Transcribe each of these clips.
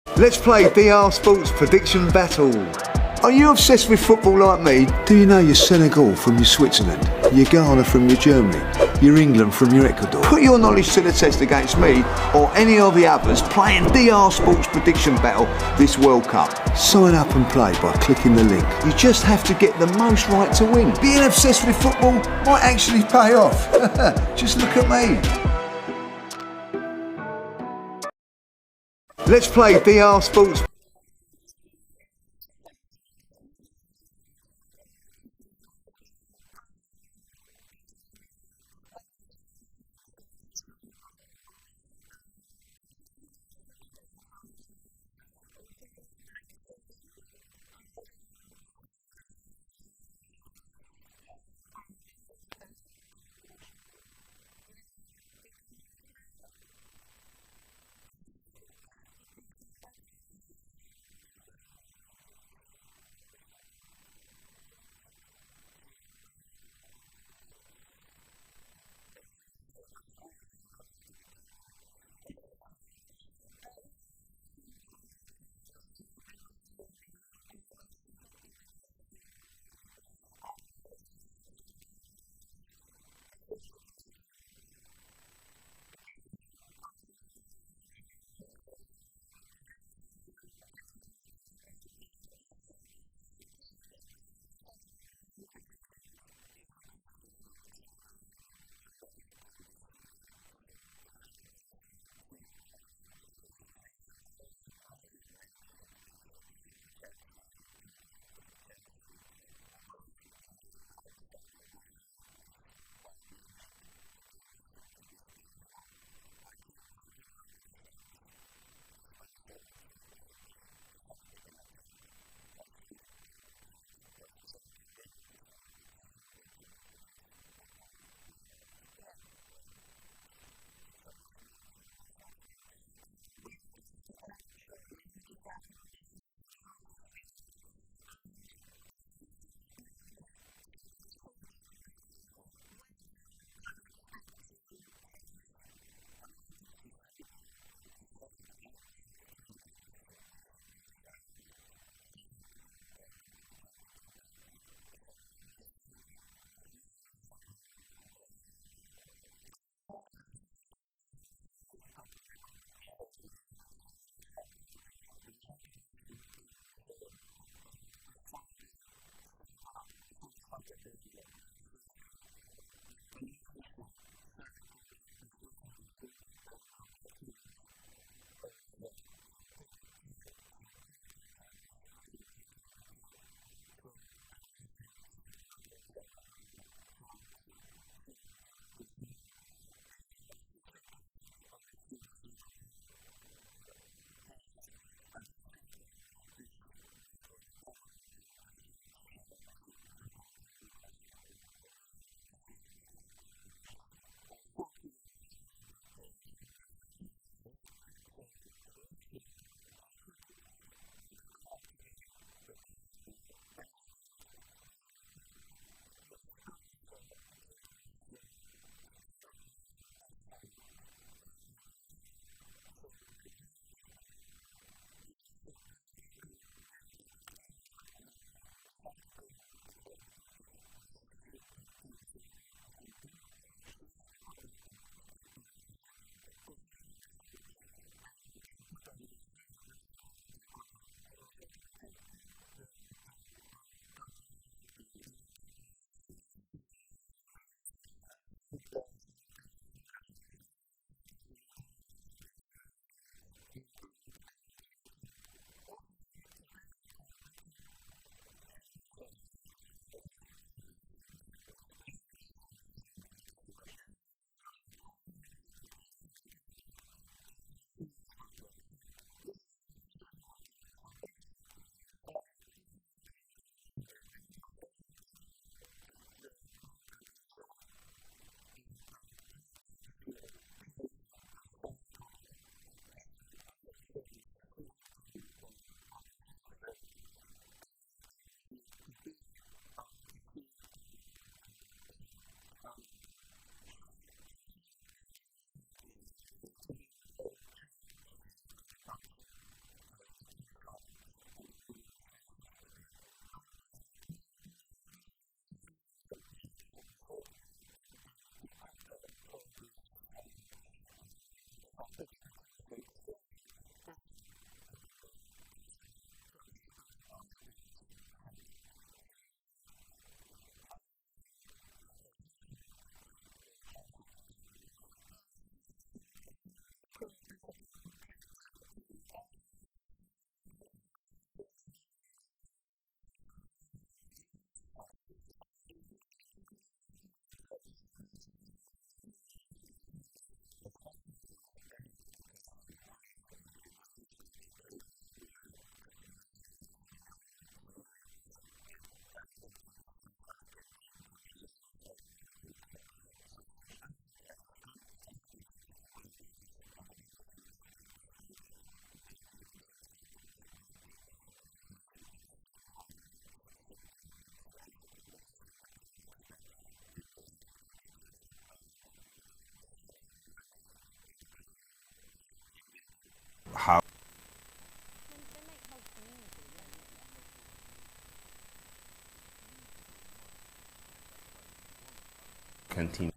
Let's play DR Sports Prediction Battle. Are you obsessed with football like me? Do you know your Senegal from your Switzerland, your Ghana from your Germany, your England from your Ecuador? Put your knowledge to the test against me or any of the others playing DR Sports Prediction Battle this World Cup. Sign up and play by clicking the link. You just have to get the most right to win. Being obsessed with football might actually pay off. Just look at me. Let's play DR Sports. continue.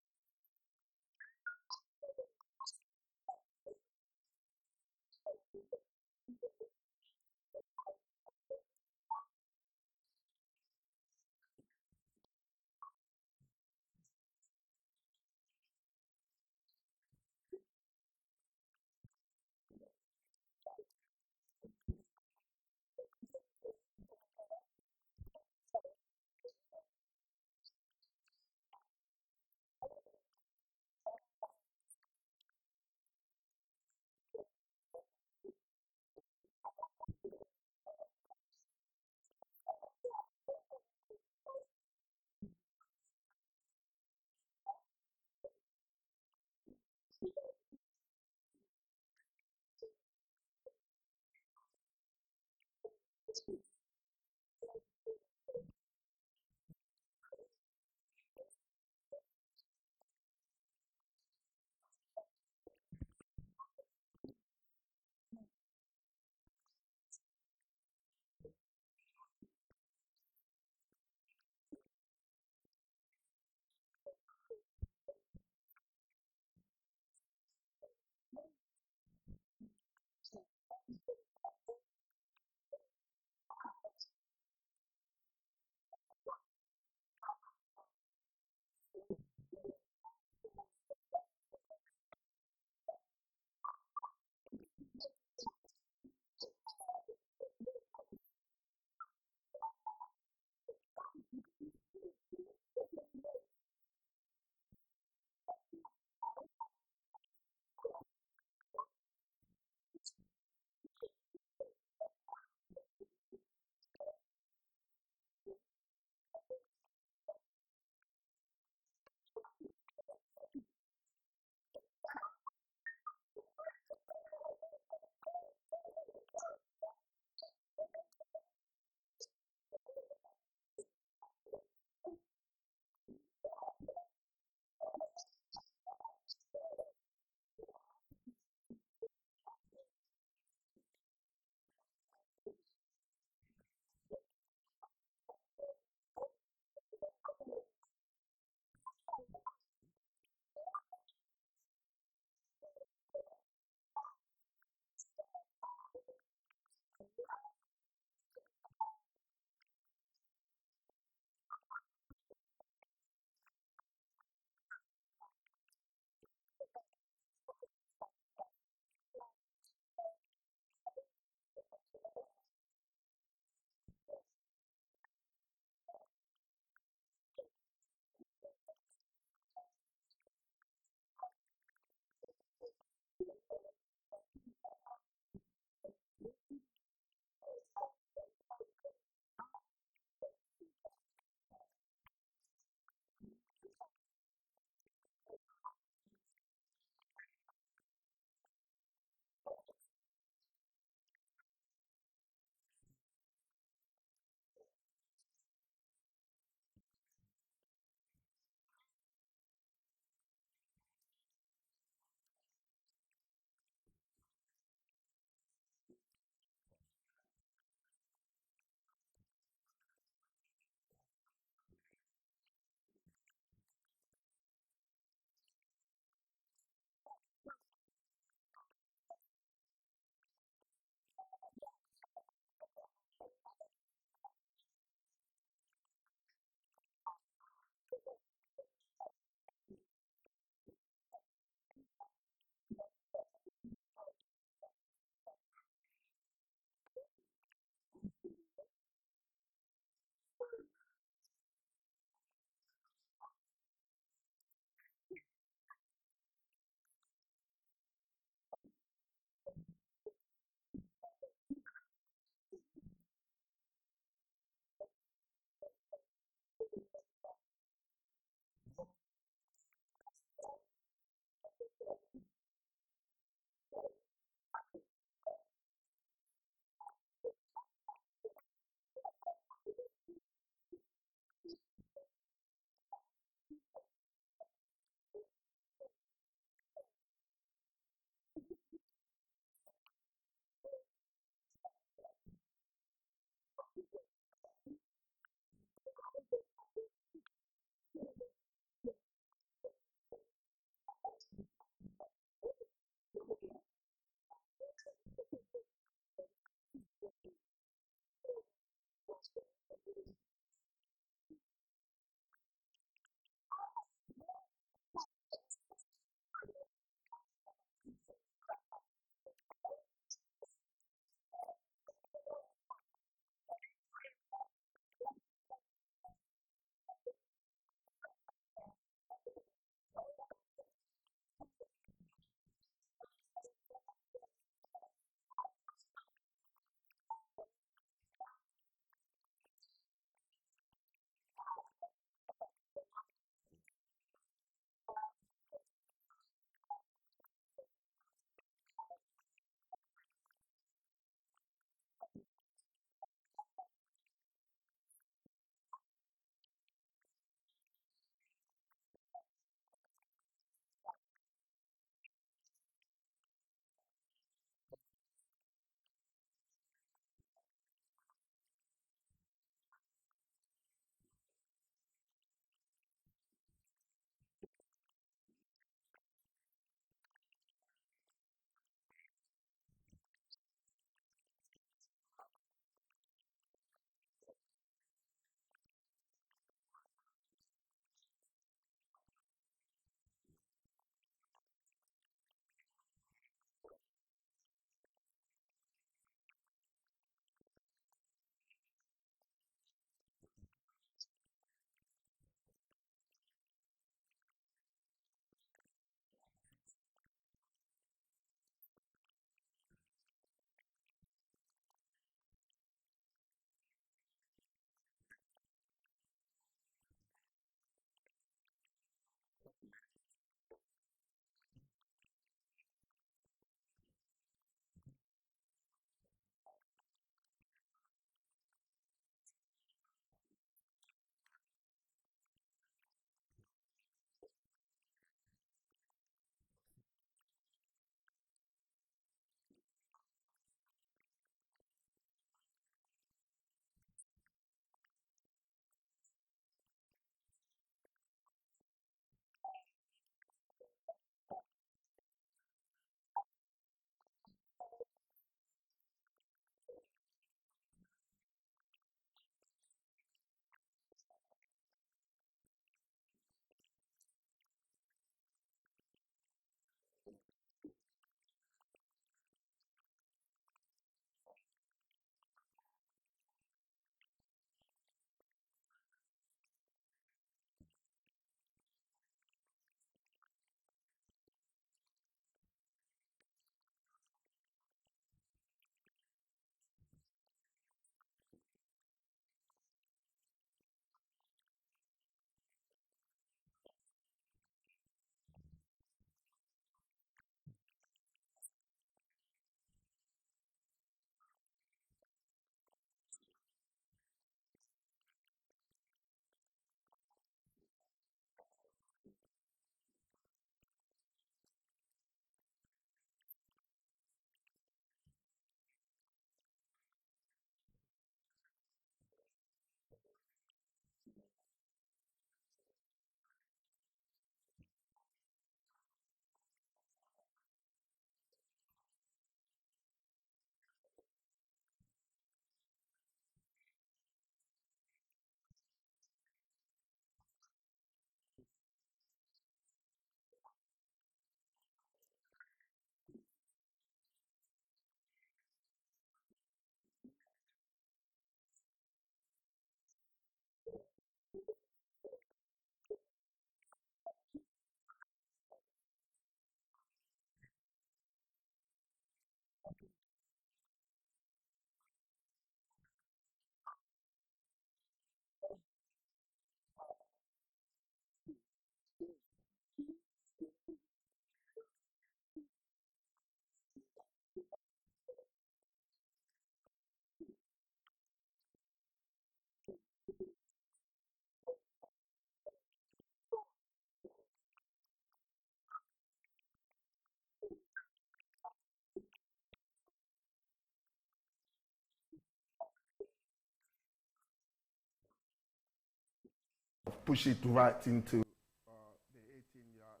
push it right into the 18-yard.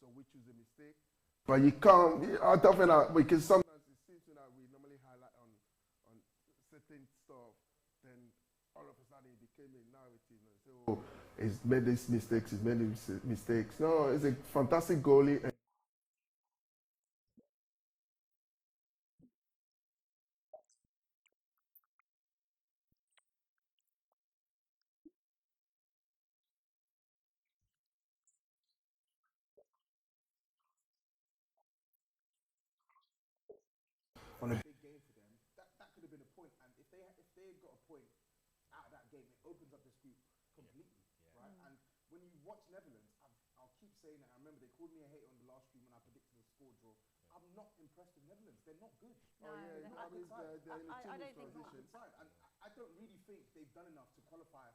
So we choose a mistake. But you can't, I don't think that, because sometimes it seems that we normally highlight on certain stuff, then all of a sudden it became a narrative. So he's made these mistakes, he's made these mistakes. No, it's a fantastic goalie. On a big game for them, that could have been a point. And if they got a point out of that game, it opens up this group completely, right? And when you watch Netherlands, I'll keep saying it. I remember they called me a hater on the last stream when I predicted a score draw. I'm not impressed with Netherlands. They're not good. No, they're not good side. I don't think They're not good side. And I don't really think they've done enough to qualify.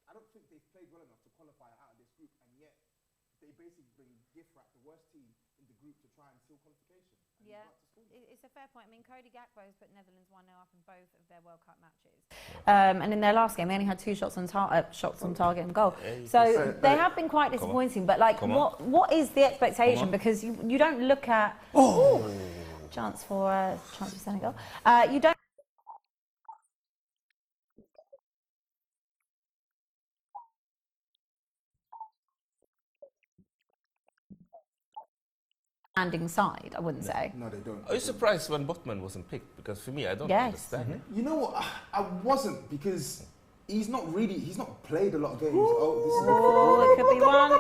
I don't think they've played well enough to qualify out of this group, and yet they basically bring gift wrap the worst team in the group to try and seal qualification. Yeah, it's a fair point. I mean, Cody Gakpo's put Netherlands 1-0 up in both of their World Cup matches. And in their last game, they only had 2 shots on target and goal. So they have been quite disappointing. But like, what is the expectation? Because you don't look at chance for Senegal. You don't. Standing side, I wouldn't say. No, they don't. Are you surprised when Botman wasn't picked? Because for me, I don't understand. You know what? I wasn't, because he's not played a lot of games. Oh, it could be one.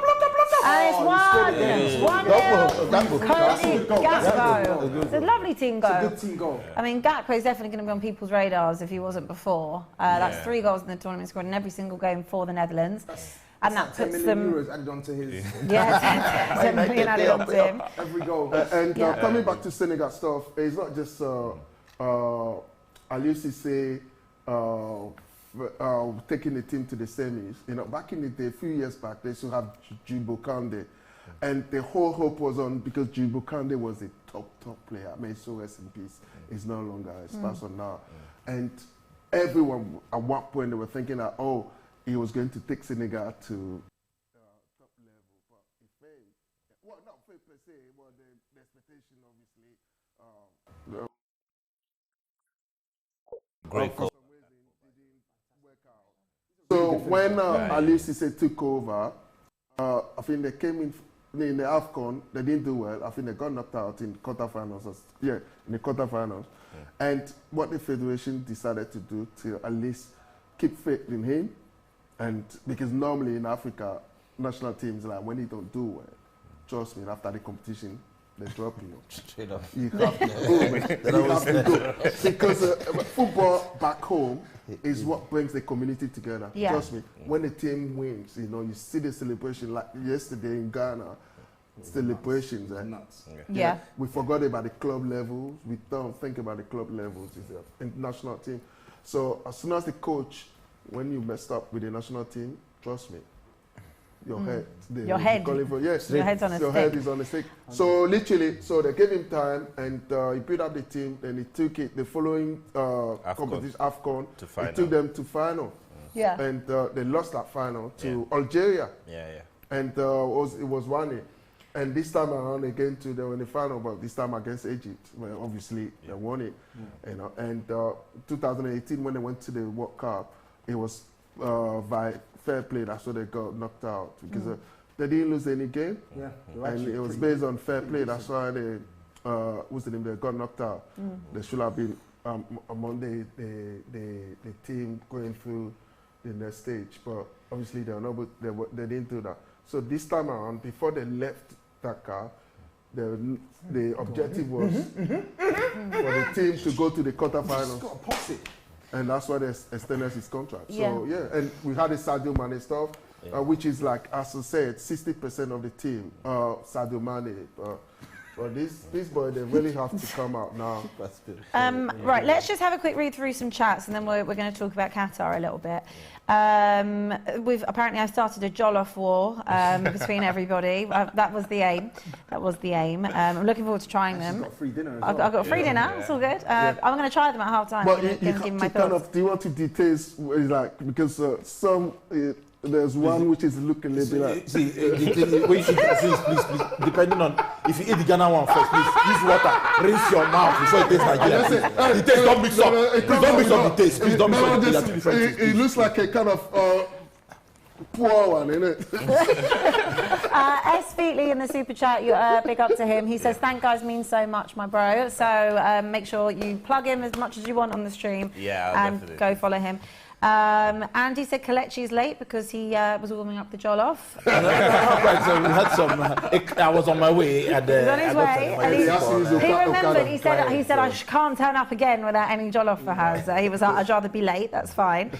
And it's 1-0. Cody Gakpo. It's a lovely team goal. It's a good team goal. I mean, Gakpo is definitely going to be on people's radars if he wasn't before. That's 3 goals in the tournament, scored in every single game for the Netherlands. And that puts them. €10 million added onto his. Yeah, 10 million added onto him. Every goal. Coming back to Senegal stuff, it's not just I used to say taking the team to the semis. You know, back in the day, a few years back, they used to have Jubo Kande, and the whole hope was on, because Jubo Kande was a top player. May so rest in peace. He's no longer. He's passed on now, and everyone at one point they were thinking that he was going to take Senegal to top level, but he failed. Well, not failed per se, but the expectation, obviously. Great for some reason, it didn't work out. So when Aliou Cisse took over, I think they came in the AFCON, they didn't do well. I think they got knocked out in quarterfinals. In the quarterfinals. And what the federation decided to do to at least keep faith in him. And because normally in Africa, national teams, like when they don't do well, trust me, after the competition, they drop you. Straight up. You have to go, man. You have to go. Because football back home is what brings the community together. Yeah. Trust me, when the team wins, you see the celebration, like yesterday in Ghana, celebrations. Nuts. Yeah. We forgot about the club levels. We don't think about the club levels. It's an international team. So as soon as the coach, when you messed up with the national team, trust me, your head. Your head. Your head's on a your stick. head is on a stick. So literally, they gave him time, and he built up the team, and he took it the following competition, AFCON. He took them to final. Yeah. And they lost that final to Algeria. Yeah. And it was 1-0. And this time around, again, they were in the final, but this time against Egypt. Well, obviously, they won it. You know. And 2018, when they went to the World Cup, it was by fair play. That's why they got knocked out, because they didn't lose any game. Yeah, and it was based on fair play. That's why they they got knocked out. They should have been among the team going through the next stage, but obviously they didn't do that. So this time around, before they left Dakar, the objective was for the team to go to the quarterfinals. And that's why they extended his contract. So, and we had the Sadio Mane stuff, which is like, as I said, 60% of the team, Sadio Mane. But this boy, they really have to come out now. Right, let's just have a quick read through some chats, and then we're going to talk about Qatar a little bit. Apparently I've started a jollof war between everybody. That was the aim. I'm looking forward to trying them. Got free dinner as I've well. got free dinner. It's all good. I'm going to try them at half time. But you have to do you want to details, like, because some There's one which is looking a little bit like... See, please, depending on... If you eat the Ghana one first, please use water, rinse your mouth before you taste Nigeria. The taste, don't mix up. Please don't mix up the taste. Please don't mix up the taste. It looks like a kind of poor one, isn't it? S. Featley in the super chat, big up to him. He says, "Thank guys means so much, my bro." So make sure you plug him as much as you want on the stream. Yeah, and definitely. go follow him. Andy said Kelechi is late because he was warming up the jollof. Right, so we had some. I was on my way. He was on his way. And he remembered. He said, "I can't turn up again without any jollof for Haz." He was like, "I'd rather be late. That's fine."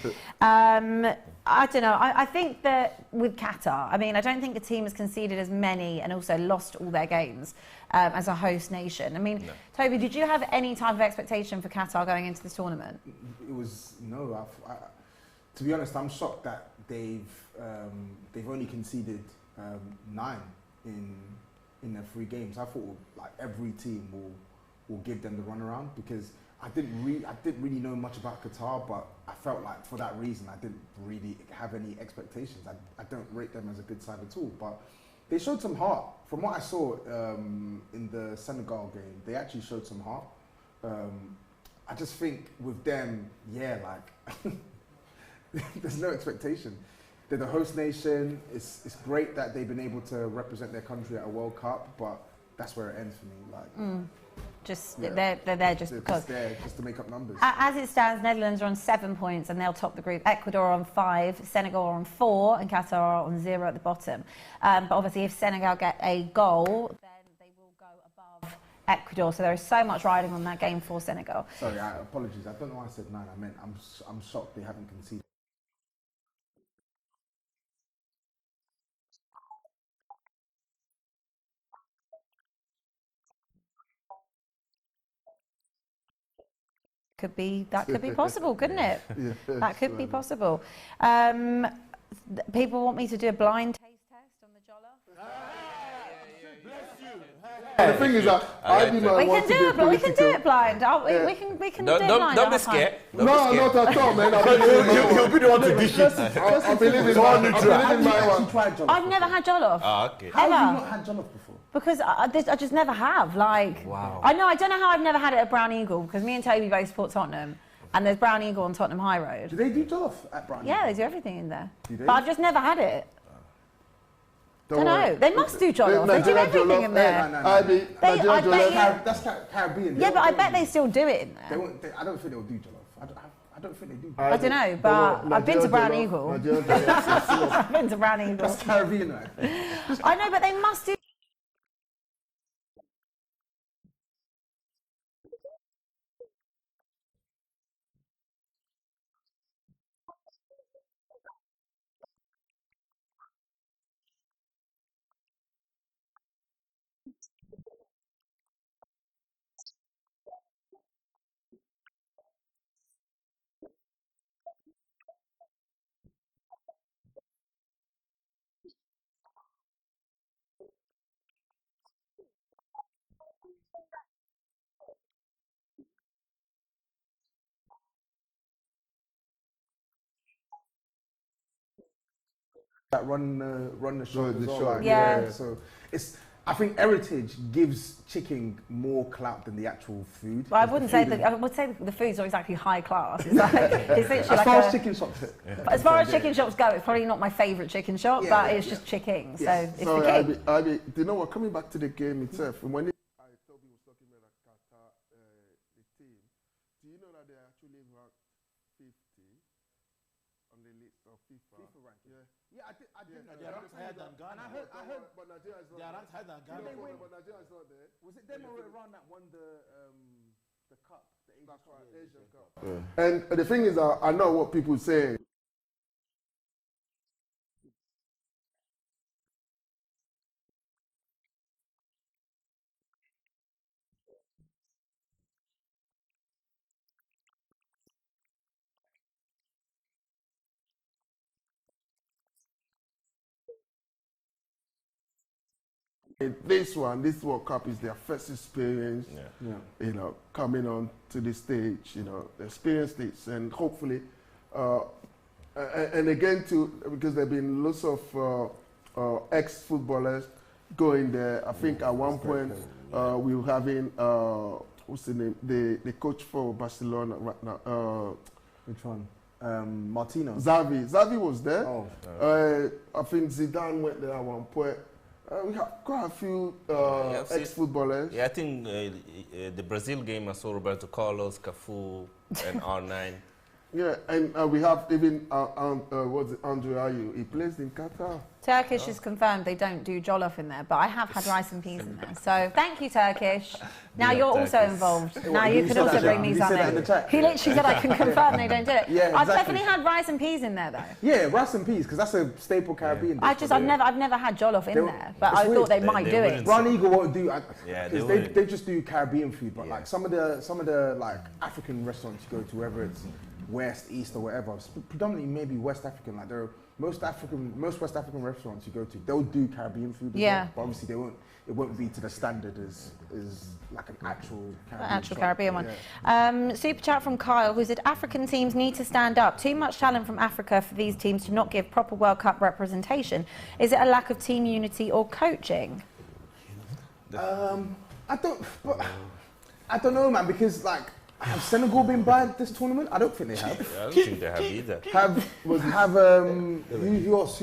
I don't know. I think that with Qatar, I mean, I don't think the team has conceded as many and also lost all their games as a host nation. I mean, Toby, did you have any type of expectation for Qatar going into this tournament? It was no. To be honest, I'm shocked that they've only conceded 9 in their 3 games. I thought like every team will give them the runaround because I didn't really know much about Qatar, but I felt like for that reason I didn't really have any expectations. I don't rate them as a good side at all, but they showed some heart. From what I saw in the Senegal game, they actually showed some heart. I just think with them, there's no expectation. They're the host nation. It's great that they've been able to represent their country at a World Cup, but that's where it ends for me. They're there just because. Just there, just to make up numbers. As it stands, Netherlands are on 7 points and they'll top the group. Ecuador are on 5, Senegal are on 4, and Qatar are on 0 at the bottom. But obviously, if Senegal get a goal, then they will go above Ecuador. So there is so much riding on that game for Senegal. Sorry, apologies. I don't know why I said 9. I meant I'm shocked they haven't conceded. That could be possible, couldn't it? Yeah, that could be possible. People want me to do a blind taste test on the jollof. The thing is that we can do it blind. We can do it blind. Don't be scared. No, not at all, man. He'll be the one to dish it. I believe in my one. I've never had jollof. Okay. How have you not had jollof before? Because I just never have. Wow. I don't know how I've never had it at Brown Eagle, because me and Toby both support Tottenham, and there's Brown Eagle on Tottenham High Road. Do they do jollof at Brown Eagle? Yeah, they do everything in there. Do they? But I've just never had it. Don't know. They must do jollof. They do everything in there. Abbi, That's Caribbean. Yeah, but I bet they still do it in there. I don't think they'll do jollof. I don't think they do. I don't know, but I've been to Brown Eagle. I've been to Brown Eagle. That's Caribbean, right? I know, but they must do. That run the show. Yeah. So I think heritage gives chicken more clout than the actual food. Well, I would say the food's not exactly high class. It's literally as far as chicken shops. As far as chicken shops go, it's probably not my favourite chicken shop, but it's just chicken. So it's so the king. Abbi, do you know what? Coming back to the game itself, when Toby was talking about Qatar, the team, do you know that they actually ranked 50 on the list of FIFA ranking? Yeah, I did know. They are ranked higher than Ghana. And I heard, but Nigeria is not. They are ranked higher than Ghana. But Nigeria is not there. Was it them or Iran that won the cup? That's right, Asian Cup. Yeah. And the thing is, I know what people say. This World Cup is their first experience, you know, coming on to the stage, you know, they experienced this, and hopefully, And again, too, because there have been lots of ex-footballers going there. I think at one point we were having, what's the name? The coach for Barcelona right now. Which one? Martino. Xavi was there. Oh. I think Zidane went there at one point. We have quite a few ex-footballers. Yeah, I think the Brazil game I saw Roberto Carlos, Cafu, and R9. Yeah, and we have even what's it, Andre Ayew. He plays in Qatar. Turkish is confirmed they don't do jollof in there, but I have had rice and peas in there. So thank you, Turkish. Now you're also involved. Now you can also bring me something. He literally said I can confirm they don't do it. Yeah, I've exactly. definitely had rice and peas in there though. Yeah, rice and peas, because that's a staple Caribbean dish. I've never had jollof in there, but I thought they might do it. Brown Eagle won't do, Yeah, because they just do Caribbean food, but like some of the like African restaurants you go to, whether it's West, East, or whatever, predominantly maybe West African. Like there are most West African restaurants you go to, they'll do Caribbean food as well, but obviously it won't be to the standard as like an actual Caribbean one. Yeah. Super chat from Kyle, who said African teams need to stand up. Too much talent from Africa for these teams to not give proper World Cup representation. Is it a lack of team unity or coaching? I don't know, man, because like, have Senegal been by this tournament? I don't think they have. I don't think they have either. Who else?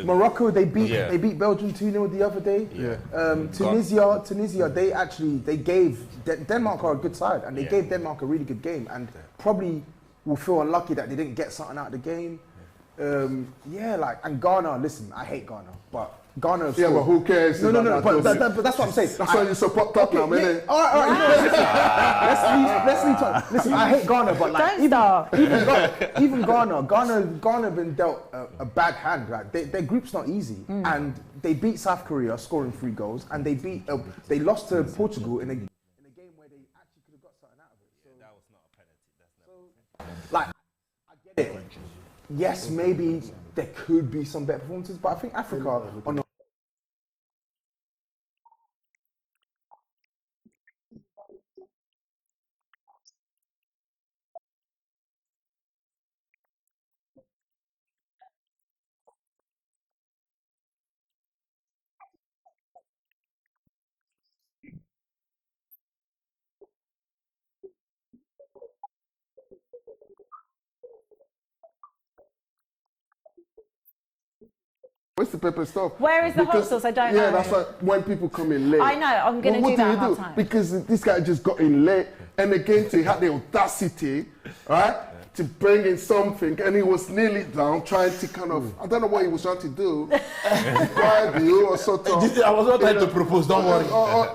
Morocco, they beat Belgium 2-0 the other day. Yeah. Tunisia, they gave Denmark are a good side, and they gave Denmark a really good game, and probably will feel unlucky that they didn't get something out of the game. And Ghana. Listen, I hate Ghana, but Ghana. Yeah, but who cares? No. But that's what I'm saying. That's why you support Tottenham, innit? All right. Let's leave. Listen, I hate Ghana, but like even Ghana have been dealt a bad hand. Like their group's not easy, and they beat South Korea, scoring 3 goals, and they lost to Portugal in a game where they actually could have got something out of it. So, that was not a penalty. That's never like, I get it. Yes, maybe there could be some better performances, but I think Africa on Where's the pepper stuff? Where is the hot sauce? I don't know. Yeah, that's like when people come in late. I know, I'm going to do that half time. Because this guy just got in late, and again, he had the audacity, right, to bring in something, and he was nearly down, trying to kind of, I don't know what he was trying to do, bribe you or sort of. I was not trying to propose, don't worry.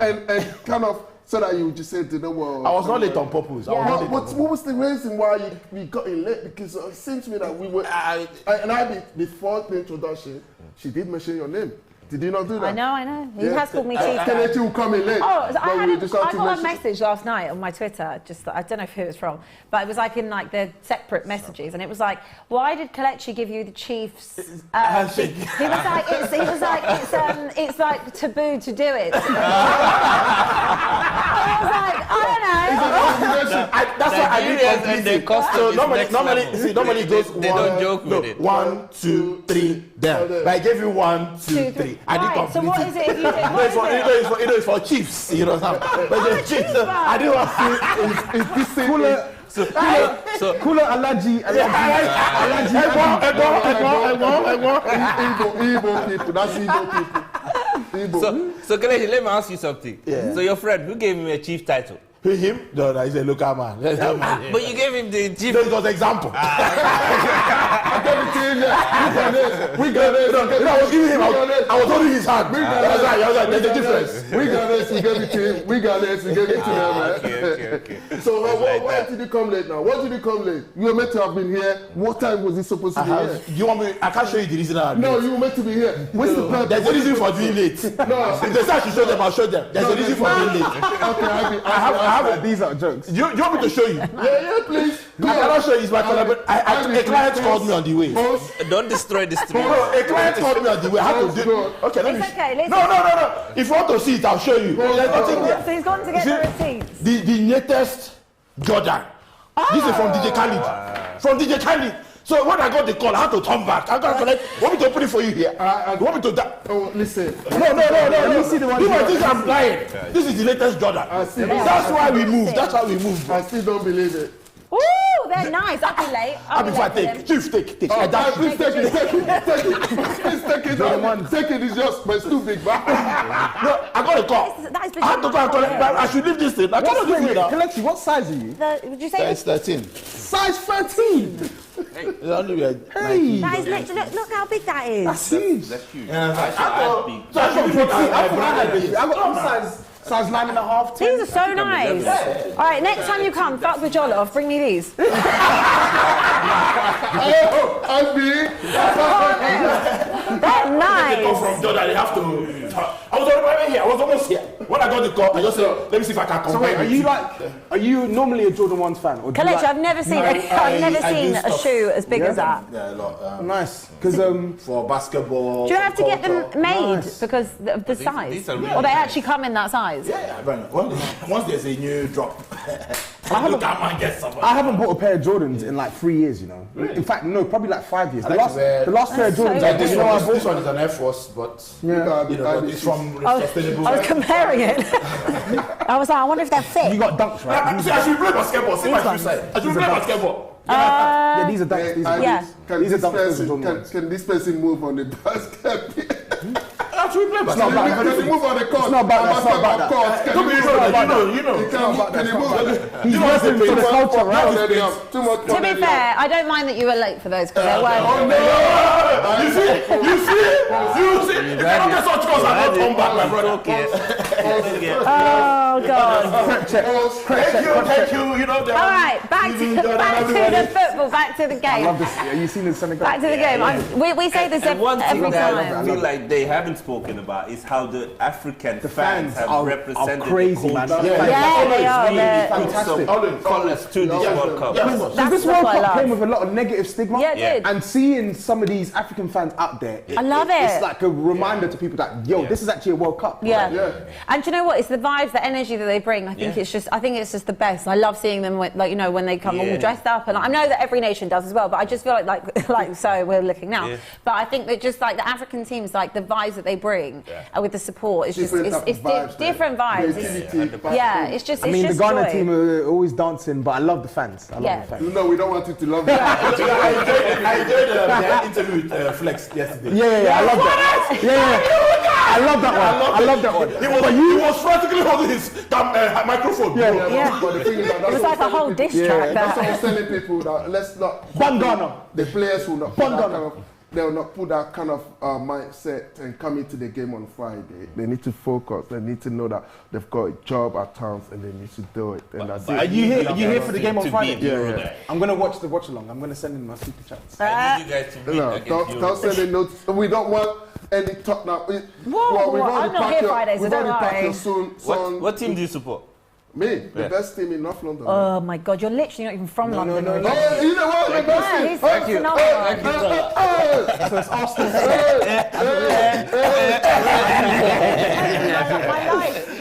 And kind of, so that you just said, you know what. I was not late on purpose. What was the reason why we got in late? Because it seems to me that we were, before the introduction, she did mention your name. Did you not do that? I know. He has called me cheap. Kelechi will come in late. Oh, so I got a message last night on my Twitter, I don't know who it was from, but it was like in like the separate messages, and it was like, why did Kelechi give you the Chiefs? He was like, it's like taboo to do it. I was like, I don't know. That's what I did. Normally it goes they don't joke with it. 1, 2, 3, there. But I gave you 1, 2, 3. I did complete. So what is it if you do? It's for Chiefs, you know what I'm saying? But Chiefs, I didn't want to. Kula Alaji. Igbo people, that's Igbo people. So Kelechi, let me ask you something. Yeah. So your friend, who gave him a chief title? Him? No, he's a local man. But you gave him the chief. No, it was an example. I gave it to him. We got this. I was giving him. I was holding his hand. There's a difference. We got this. We gave it to him. We got this. We gave it to them. Okay. So why did you come late now? Why did you come late? You were meant to have been here. What time was he supposed to be here? You want me? I can't show you the reason. No, you were meant to be here. What's the plan? There's a reason for being late. No. If they say I should show them, I'll show them. There's a reason for being late. Okay, These are jokes. You want me to show you? Yeah, please. I cannot show you. It's my collaboration. A client called me on the way. Don't destroy the stream. No, a client called me on the way. I had to do. Okay, let me. It's okay. Listen. No. If you want to see it, I'll show you. There's nothing there. So he's gone to get the receipts. The latest Jordan. This is from DJ Khaled. From DJ Khaled. So when I got the call, I had to turn back. I got to collect. Want me to put it for you here? You want me to? Oh, listen. No. Let me see the one. You might think I'm lying. This is the latest Jordan. That's why we move. That's how we move. I still don't believe it. Ooh, they're nice. I'll be late. I'll be fine. Take. Chief, take. Please take it. Please take it. Take it. It's just, but it's too big. No, I got a call. That is I had to go and collect. I should leave this thing. I can't leave it now. Kelechi, what size are you? Would you say It's 13. Size 13. It's only Hey. that is literally, look how big that is. That's huge. That's huge. So I should leave it. I got size 9.5. These are so nice. All right, next time you come, fuck the Jollof, bring me these. Abbi. They're nice. From Jordan, they have to. I was already here. I was almost here. When I got the call, I just said, let me see if I can So compare. wait, are you normally a Jordan 1 fan? Or do you Kelechi, like- I've never seen I do a stuff. shoe as big as that. Yeah, a lot. Nice, because for basketball. Do you have to get them made Nice. because of the size? these are really Or they nice. actually come in that size? Yeah, once there's a new drop, you come and get some. I haven't bought a pair of Jordans in like 3 years, you know. In fact, no, probably like 5 years. The last pair of Jordans, That's so you know, I This bought. one is an Air Force, but Yeah. but it's from sustainable. I was comparing it. I was like, I wonder if they're fit. You got dunks, right? See, I should play basketball. See my shoe size. I should play basketball. Yeah, these are dunks. These are Yeah. Can These are this dunks, those are person Jordan ones. can this person move on the basket? I should play It's not basketball. about Can he move on the court? It's not about that, it's not about that. Can Don't he be move rude, on the you know. Can he move? He's listening to the culture, right? Too much. To be fair, I don't mind that you were late for those because they weren't. You see? If I don't get such calls, I don't come back, my brother. Oh God! Thank you. You know that. All right, back to the football, back to the I game. love this. Are you seen in Senegal? Back to the game. We say this And one thing every that I time. feel like they haven't spoken about is how the African The fans have are represented crazy, the man. culture. Yeah, they are. They're- Fantastic. Some colours to this World Cup. Because this World Cup came with a lot of negative stigma. Yeah, it did. And seeing some of these African fans out there, I love it. It's like a reminder to people that, yo, this is actually a World Cup. Yeah. Yeah. And do you know what? It's the vibes, the energy that they bring. I think it's just the best. I love seeing them, when, like, you know, when they come all dressed up. And I know that every nation does as well, but I just feel like so we're looking now. Yeah. But I think that just like the African teams, like the vibes that they bring with the support, it's just different vibes. It's just I mean, it's the just Ghana joy. team are always dancing, but I love the fans. I love Yeah. the fans. No, we don't want you to love it. I enjoyed the interview with Flex yesterday. Yeah, I love that. Yeah. I love that one. I love that one. He was frantically holding his microphone. Yeah. Yeah. But the thing is that It was like a whole diss track. that's what That. I'm telling people, that let's not. Bangana. The players will not. Bangana. They will not put that kind of mindset and come into the game on Friday. They need to focus. They need to know that they've got a job at times and they need to do it. And that's Are it. you here for the game on To Friday? beat Euro. I'm going to watch the watch along. I'm going to send in my super chats. I need you guys to beat No, against don't Euro. send the notes. We don't want any talk now. We've Whoa, already I'm not here packed Friday, so we've don't already packed worry. your soon. What team do you support? Me, the best team in North London. Oh my God, you're literally not even from London. are you? Oh, you know what? The best Yeah, team. he's phenomenal. So it's Arsenal.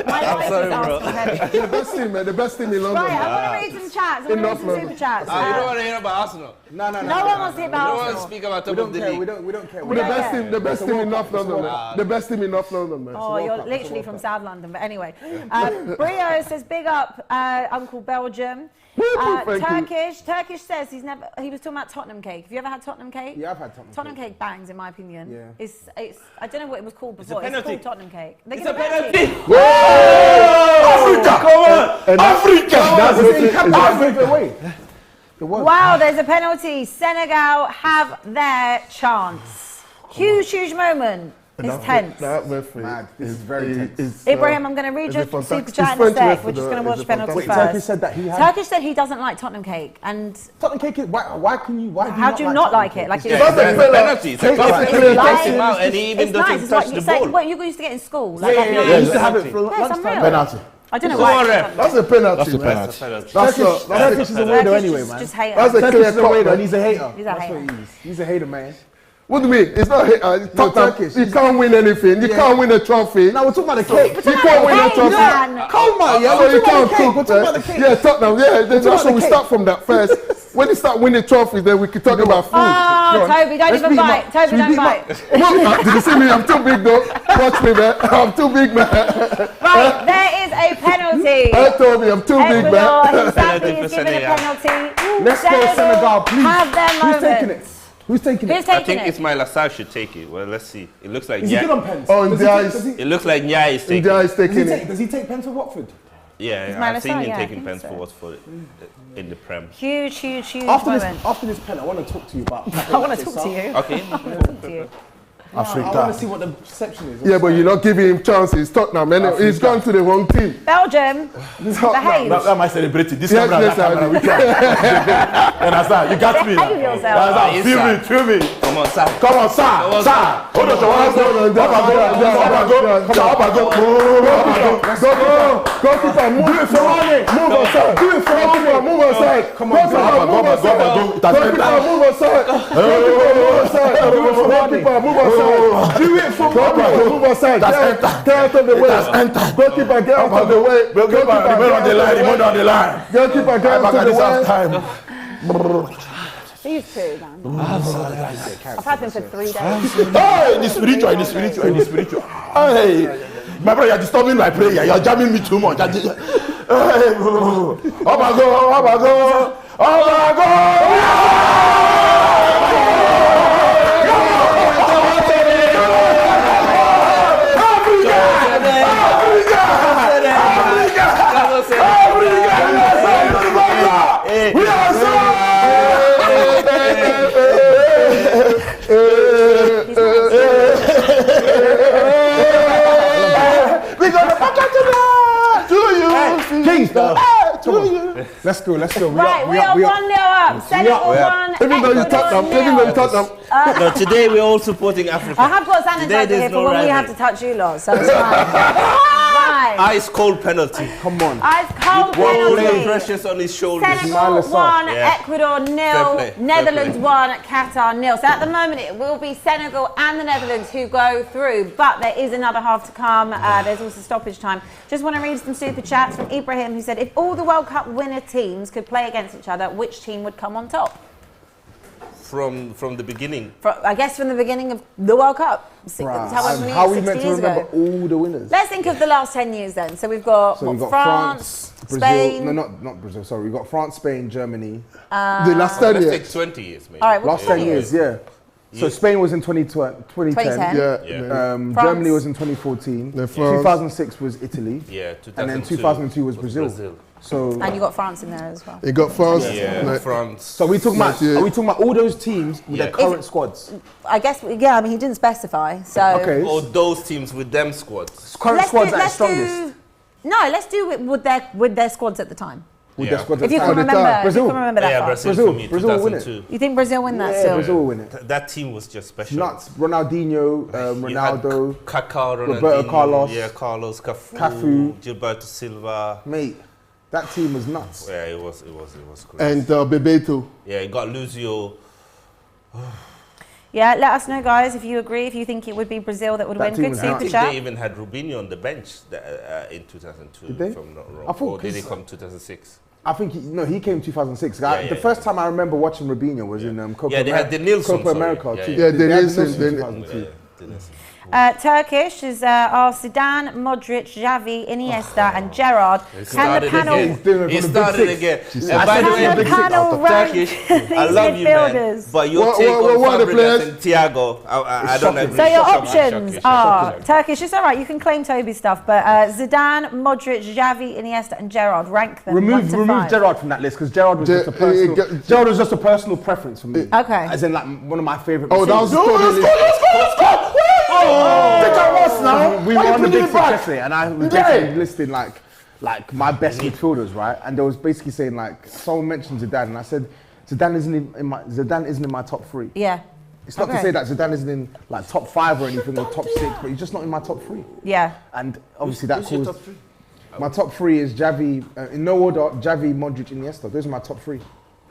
My life sorry, is bro. Arsenal heavy. The best team, man. The best team in London. Right, I'm going to read some chats. I'm going to read some super chats. You don't want to hear about Arsenal. No. No one wants to hear You don't about want to Arsenal. speak about We top of don't the care. league. We don't care. The best team, the best team in North London, man. The best team in North London, man. Oh, you're literally from South London, but anyway. Brio says, big up Uncle Belgium. Thank you. Turkish says he was talking about Tottenham cake. Have you ever had Tottenham cake? Yeah, I've had Tottenham cake bangs, in my opinion. Yeah. It's I don't know what it was called before. It's penalty. called Tottenham cake. They It's give a penalty. Africa! Come on! Africa! Africa away. Wow, there's a penalty. Senegal have their chance. Huge moment. It's tense. That referee Mad. This is very tense. Ibrahim, I'm going to read it's your a fantastic- super chat in it's a French sec. We're just referee, going to watch it's a penalty Wait, first. Turkish said that he had Turkish said he doesn't like Tottenham cake, and Tottenham cake. Why can you? Why how do you not like it? Like Yeah, it's it's a penalty. It's a Take penalty. it. He takes him out and he even it's nice. doesn't It's touch like the you say, ball. what you used to get in school. Like, Yeah, like, we used to have it for Yeah, it's lunchtime. unreal. Penalty. I don't know Go why. on, ref. That's a penalty, That's a man. penalty. Turkish is a weirdo anyway, man. Just hate That's a it. clear Turkish is a cut, weirdo man. and he's a hater. He's a That's hater. what he is. He's a hater, man. What do you mean? It's not Not Turkish. You can't win anything. You can't win a trophy. Now we're talking about the cake. You can't win a Hey, trophy. man. Come on, yeah. So We're you talking about can't the cake. cook. We're talking about the cake. Yeah, Tottenham. Yeah, that's about what the we cake. start from that first. when they start winning trophies, then we can talk about food. Oh, Toby, don't even bite. Toby, don't bite. Look, did you see me? I'm too big, though. Watch me, man. I'm too big, man. Right, there is a penalty. I told me I'm too big, Ecuador man. himself is given a penalty. Let's go Senegal, please. Have their Who's taking moment. it? Who's taking it? Who's I taking think it? Ismail Assar should take it. Well, let's see. It looks like Is he good Nya. on pens? Oh, It looks like Nya is taking India it. is taking it. Does he take pens for Watford? Yeah, Ismail I've seen Assar, him yeah, I taking think pens so. for Watford in the Prem. Huge After moment. this pen, I want to talk to you about. I want to talk to you. Okay. I want to talk to you. I want to see what the perception is. Yeah, but you're not giving him chances. Tottenham, man. He's gone to the wrong team. Belgium, behave. That's my celebrity. This Yes, camera, yes, that camera, I- which one? You understand? You got me. Behave yourself. Feel me. Come on, Sam. Come on, sir. Hold on, Goalkeeper, move it forward. Move aside. Do it forward. Move aside. Come on, move aside. Goalkeeper, move aside. Goalkeeper, move aside. Do it forward. Move aside. Get out of the way. Goalkeeper, get out of the way. Remain on the line. Goalkeeper, get out of the way. These two, man. I've had them for 3 days. Hey, in the spiritual. Hey, my brother, you're disturbing my prayer. You're jamming me too much. Hey, oh my God. We gonna fuck out tonight. Do you? Kings, Let's go. Right, we are 1-0 up. Senegal 1. Even though you touch them. No, today we're all supporting Africa. I have got Today sanitizer there's here for no when we rivalry. have to touch you lot, so it's fine. Right. Ice cold penalty. Come on. Ice cold Playing penalty. precious on his shoulders. Senegal 1, Yeah. Ecuador 0, Fair play. Netherlands 1, Qatar 0. So at the moment it will be Senegal and the Netherlands who go through, but there is another half to come. There's also stoppage time. Just want to read some super chats from Ibrahim, who said, if all the World Cup winner teams could play against each other, which team would come on top? From the beginning. I guess from the beginning of the World Cup. How are we meant to remember all the winners? Let's think of the last 10 years then. So we've got, France, Brazil, Spain. no, not Brazil, sorry. We've got France, Spain, Germany. The last 10 Let's years. take 20 years, maybe. All right, Last 10 years, yeah. So Spain was in 2010. 2010. Yeah. France. Germany was in 2014. The France. 2006 was Italy. Yeah, 2002. And then 2002 was Brazil. So, And you got France in there as well. You got France. Yeah, France. so are we talking about all those teams with Yeah. their current squads? I guess, yeah, I mean, he didn't specify, so... Okay. Or those teams with them squads. Current squads that are strongest. Let's do it with their squads at the time. With Yeah. their squads If you at can the time. remember, Brazil. if you can remember that Yeah, far. Brazil Brazil. for me, Brazil will win it. 2002. You think Brazil win that Yeah, still? Brazil will win it. That team was just special. Nuts. Ronaldinho, You had Ronaldo, Kaká, Roberto Ronaldinho, Carlos. Yeah, Carlos, Cafu, Cafu. Gilberto Silva. mate. That team was nuts. Yeah, it was crazy. And Bebeto. Yeah, you got Lucio. Yeah, let us know, guys, if you agree, if you think it would be Brazil that would That win. team Good was I super nuts. think chat. they even had Rubinho on the bench in 2002, Did they? if I'm not wrong. I thought Or did he 'cause- come 2006? I think he came 2006. Yeah, The yeah, first time I remember watching Robinho was in Copa Yeah, they had the Nilsson, Copa sorry. America. Yeah, too. yeah. Yeah, They the had Nilsson, Nilsson they- 2002. Turkish is asked Zidane, Modric, Xavi, Iniesta, and Gerrard. Can the panel? He started again. And by the Can the way, panel rank Turkish, these I love you, man. midfielders? But your What- take what- on what are the Fabregas players? and Thiago, I don't agree. So your Shocking. options are Turkish. It's all right. You can claim Toby's stuff, but Zidane, Modric, Xavi, Iniesta, and Gerrard. Rank them. 1 to Remove 5. Gerrard from that list because Gerrard was just a personal. Gerrard was just a personal preference for me. Okay. As in, like one of my favorite. Oh, that was the Take our us now. We Why were you on the bringing big it back? yesterday, and I was Yeah. basically listing like my best midfielders, right? And they was basically saying like someone mentioned Zidane, and I said Zidane isn't in my top 3. Yeah. It's not to say that Zidane isn't in like top 5 or anything or top 6, but he's just not in my top 3. Yeah. And obviously that Who's your caused. top 3? My top 3 is Xavi, in no order, Xavi, Modric, Iniesta. Those are my top 3.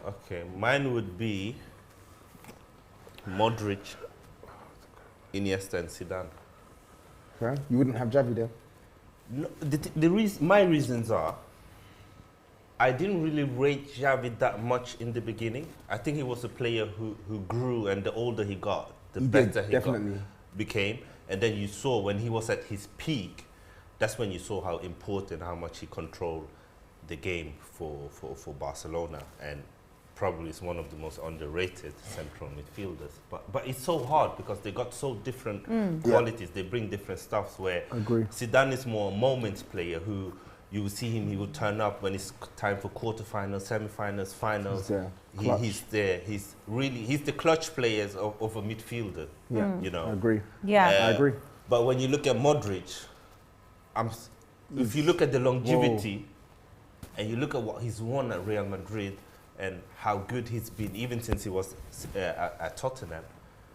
Okay, mine would be Modric, Iniesta, and Zidane. Okay? You wouldn't have Xavi there. No, my reasons are, I didn't really rate Xavi that much in the beginning. I think he was a player who grew, and the older he got, the better he became. And then you saw when he was at his peak, that's when you saw how important, how much he controlled the game for Barcelona, and probably is one of the most underrated central midfielders. But it's so hard because they got so different qualities. They bring different stuffs where Zidane is more a moments player who you will see him, he will turn up when it's time for quarterfinals, semi-finals, finals. He's there. He's the clutch players of a midfielder. You know. I agree. Yeah. I agree. But when you look at Modric, if you look at the longevity and you look at what he's won at Real Madrid and how good he's been, even since he was at Tottenham.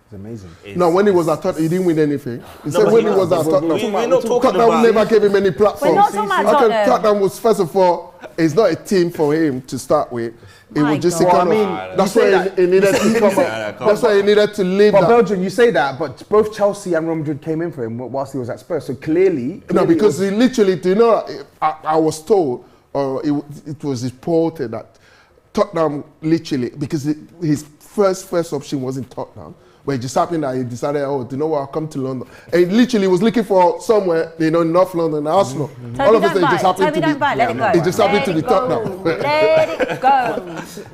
It's amazing. No, when he was at Tottenham, he didn't win anything. He said when he was at Tottenham, we're not talking Tottenham about never gave him any platform. We're not talking about Tottenham. Tottenham was, first of all, it's not a team for him to start with. It was just God. kind Well, of, I mean, that's you why say he needed to come up. That's why he needed to leave But that. Belgium, you say that, but both Chelsea and Real Madrid came in for him whilst he was at Spurs. So clearly No, because he literally, do you know, I was told, or it was reported that Tottenham literally, because his first option was in Tottenham, but it just happened that he decided, oh, do you know what, I'll come to London. And he literally was looking for somewhere, you know, North London, Arsenal. All of a sudden, it just happened to be. Let it go. It just happened to be Tottenham. Let it go.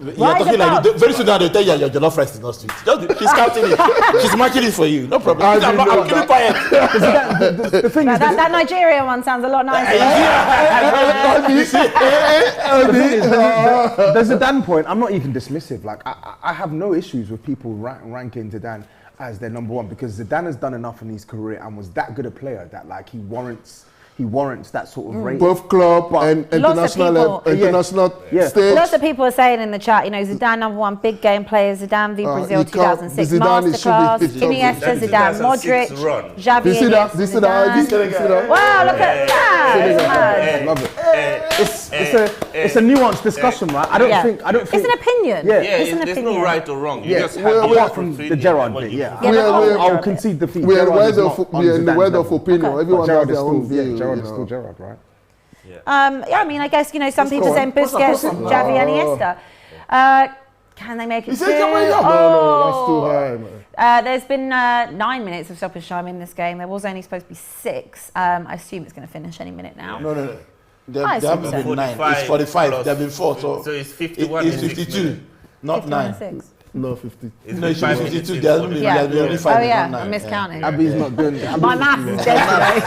You're talking like very soon now they'll tell you your jollof rice is not sweet. She's counting it. She's marking it for you. No problem. I'm keeping quiet. the thing is, That Nigerian one sounds a lot nicer. the Zidane point, I'm not even dismissive. Like I have no issues with people ranking Zidane as their number one because Zidane has done enough in his career and was that good a player that like he warrants that sort of rating. Both club and international stage. Lots of people are saying in the chat, you know, Zidane number one, big game player, Zidane v Brazil 2006 masterclass, Iniesta, Zidane, Modric, Xavi, Iniesta. Wow, look at that! I love it. It's a nuanced discussion, right? I don't think. It's an opinion. There's no right or wrong. You just have apart from the Gerrard bit. I'll concede defeat. We are in the world of opinion. Everyone has their own view. Gerrard is still Gerrard, right? I mean, I guess, you know, some people saying Busquets, Xavi, and Iniesta. Can they make it two? No, that's too high, man. There's been 9 minutes of stoppage time in this game. There was only supposed to be 6. I assume it's going to finish any minute now. No. They I haven't assume been 9. It's 45. There have been 4. So it's 51. It's 52, not 9. No, 50. No, it's 52. There hasn't been only 5. Oh yeah, I'm miscounting. Abbi's not doing it. My maths is dead today.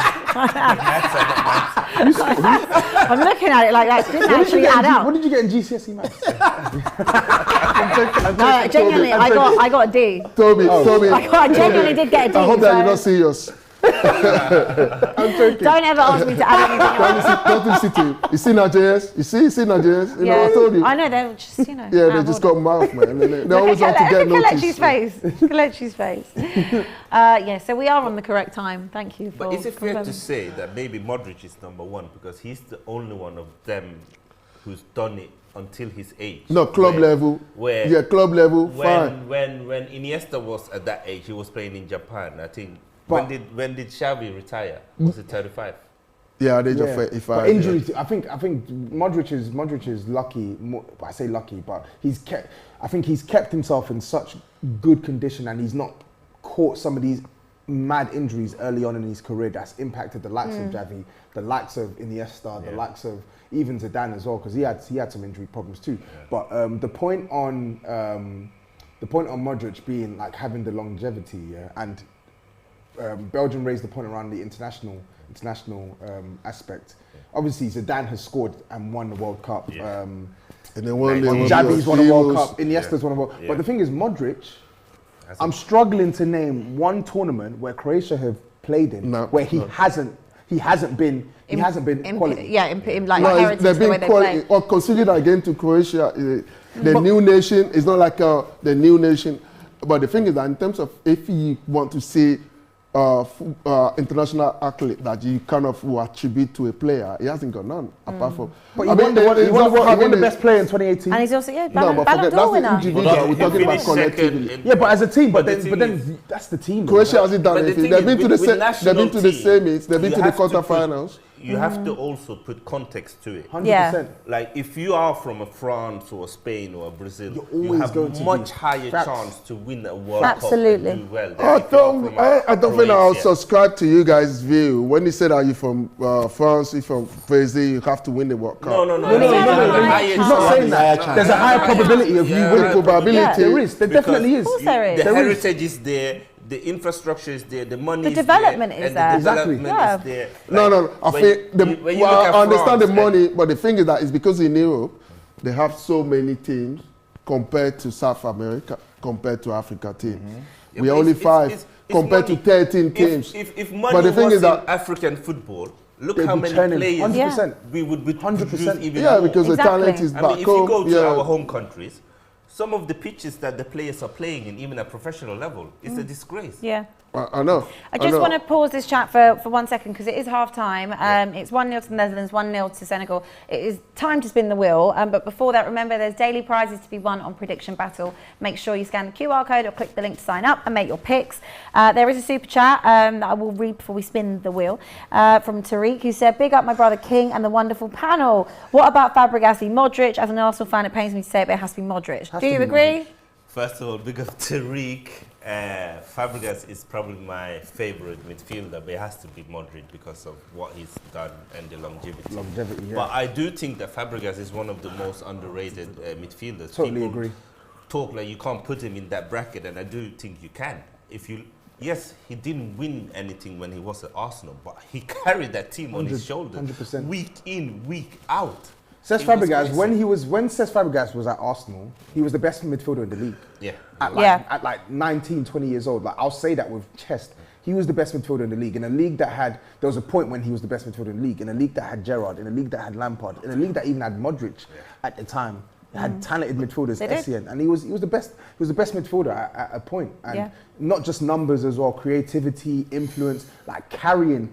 I'm looking at it like that didn't actually add up. What did you get in GCSE maths? No, genuinely, I got a D. Toby. I genuinely did get a D. I hope that you're not serious. I'm joking. Don't ever ask me to add anything. Don't you see Nigerians? You see Nigerians? You know, I told you. I know, they're just, you know. Yeah, they just got mouth, man. They always want to get noticed. Kelechi's face. Yeah, so we are on the correct time. Thank you for But is it fair confirming. to say that maybe Modric is number one because he's the only one of them who's done it until his age? No, club level. Club level, fine. When Iniesta was at that age, he was playing in Japan, I think. When did Xavi retire? Was it 35? Yeah, at age of 35. But injuries, I think Modric is lucky. I say lucky, but I think he's kept himself in such good condition, and he's not caught some of these mad injuries early on in his career that's impacted the likes of Xavi, the likes of Iniesta, the likes of even Zidane as well, because he had some injury problems too. But the point on Modric being like having the longevity, and Belgium raised the point around the international aspect. Obviously, Zidane has scored and won the World Cup. And then one day, Xavi's won a World Cup. Iniesta's won a World Cup. But the thing is, Modric, I'm struggling to name one tournament where Croatia have played in where he hasn't been quality. Heritage, they've been the way they quality. play. Or considered again to Croatia, the new nation. It's not like the new nation. But the thing is that in terms of if you want to see international accolade that you kind of will attribute to a player, he hasn't got none apart from. But he won the best player in 2018. And he's also Ballon that's d'Or the winner. individual. We're talking about collectively. Yeah, but as a team, but then that's the team. Croatia hasn't done But the anything. thing They've is, been to with the national semis. They've been you to the have to put- quarterfinals. you have to also put context to it. 100%. Like if you are from a France or a Spain or a Brazil, You're you always have going to much be. higher Facts. chance to win a World Absolutely. Cup and do well. than I if you are don't, from I don't think I'll Croatia. subscribe to you guys' view. When you said that you're from France, you're from Brazil, you have to win the World Cup. No. No, he's not saying that. There's a higher probability of you Yeah, winning. higher probability. Yeah, there is. There definitely is. Of course there is. The There is. heritage is there, the infrastructure is there, the money The is development there, is and there. the Exactly. development Yeah. is there. No. I when think when you look at I understand the France money, but the thing is that it's because in Europe they have so many teams compared to South America, compared to Africa teams. Yeah, We but are only it's- five it's compared money. to 13 teams. If money But the thing was is in that African football, look They'd how be many turning players 100%. we would be 100%. even yeah, more. because the Exactly. talent is I back mean, if you home. go to yeah. our home countries, some of the pitches that the players are playing in, even at professional level, it's a disgrace. Yeah. I know. I just know. want to pause this chat for 1 second because it is half time. It's 1-0 to the Netherlands, 1-0 to Senegal. It is time to spin the wheel. But before that, remember there's daily prizes to be won on Prediction Battle. Make sure you scan the QR code or click the link to sign up and make your picks. There is a super chat that I will read before we spin the wheel from Tariq, who said, big up my brother King and the wonderful panel. What about Fabregas v Modric? As an Arsenal fan, it pains me to say it, but it has to be Modric. Has Do to you be agree? First of all, big up Tariq. Fabregas is probably my favorite midfielder, but it has to be Modric because of what he's done and the longevity. Longevity, yeah. But I do think that Fabregas is one of the most underrated midfielders. Totally People agree. talk like you can't put him in that bracket, and I do think you can. Yes, he didn't win anything when he was at Arsenal, but he carried that team on his shoulders, 100%. week in, week out. Cesc It was Fabregas, crazy. when Cesc Fabregas was at Arsenal, he was the best midfielder in the league. Yeah. At like 19, 20 years old. Like I'll say that with chest. He was the best midfielder in the league. In a league that had, there was a point when he was the best midfielder in the league. In a league that had Gerrard, in a league that had Lampard, in a league that even had Modric at the time. It had talented midfielders, They did. Essien, and he was the best. He was the best midfielder at a point, and Yeah. not just numbers as well, creativity, influence, like carrying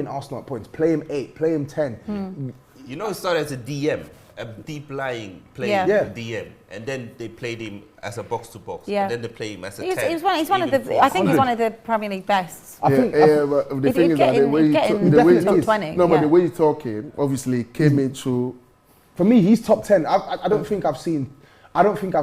Arsenal at points. Play him 8, play him 10. You know, he started as a DM, a deep lying player, Yeah. Yeah. DM, and then they played him as a box to box, Yeah. and then they play him as a He's 10. one of even the. I think he's 100. one of the Premier League bests. I think but the If thing he'd is get that the in- way he'd you get talk, in the way top you 20, no, but yeah. the way you're talking obviously came into. for me, he's top 10. I don't think I've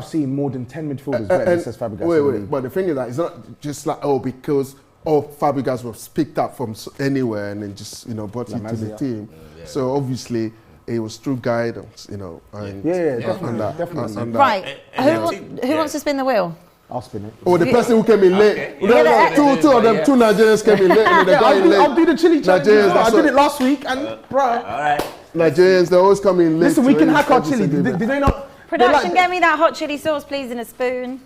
seen more than 10 midfielders better than Cesc Fabregas. in the Wait, league. but the thing is that it's not just like because Fabregas was picked up from anywhere and then just brought La it to the Masia. team. So obviously it was through guidance, and definitely. and that. Right. And Who wants to spin the wheel? I'll spin it. Oh, the person who came in late. You No, gotta- two of them, two Nigerians came in late, and they got in late. I'll do the chili challenge. Nigerians, I that's did what- it last week, and bruh. All right. Nigerians, they always come in late. Listen, we to can any hack our service chili. and Did do they not? Production, get me that hot chili sauce, please, in a spoon.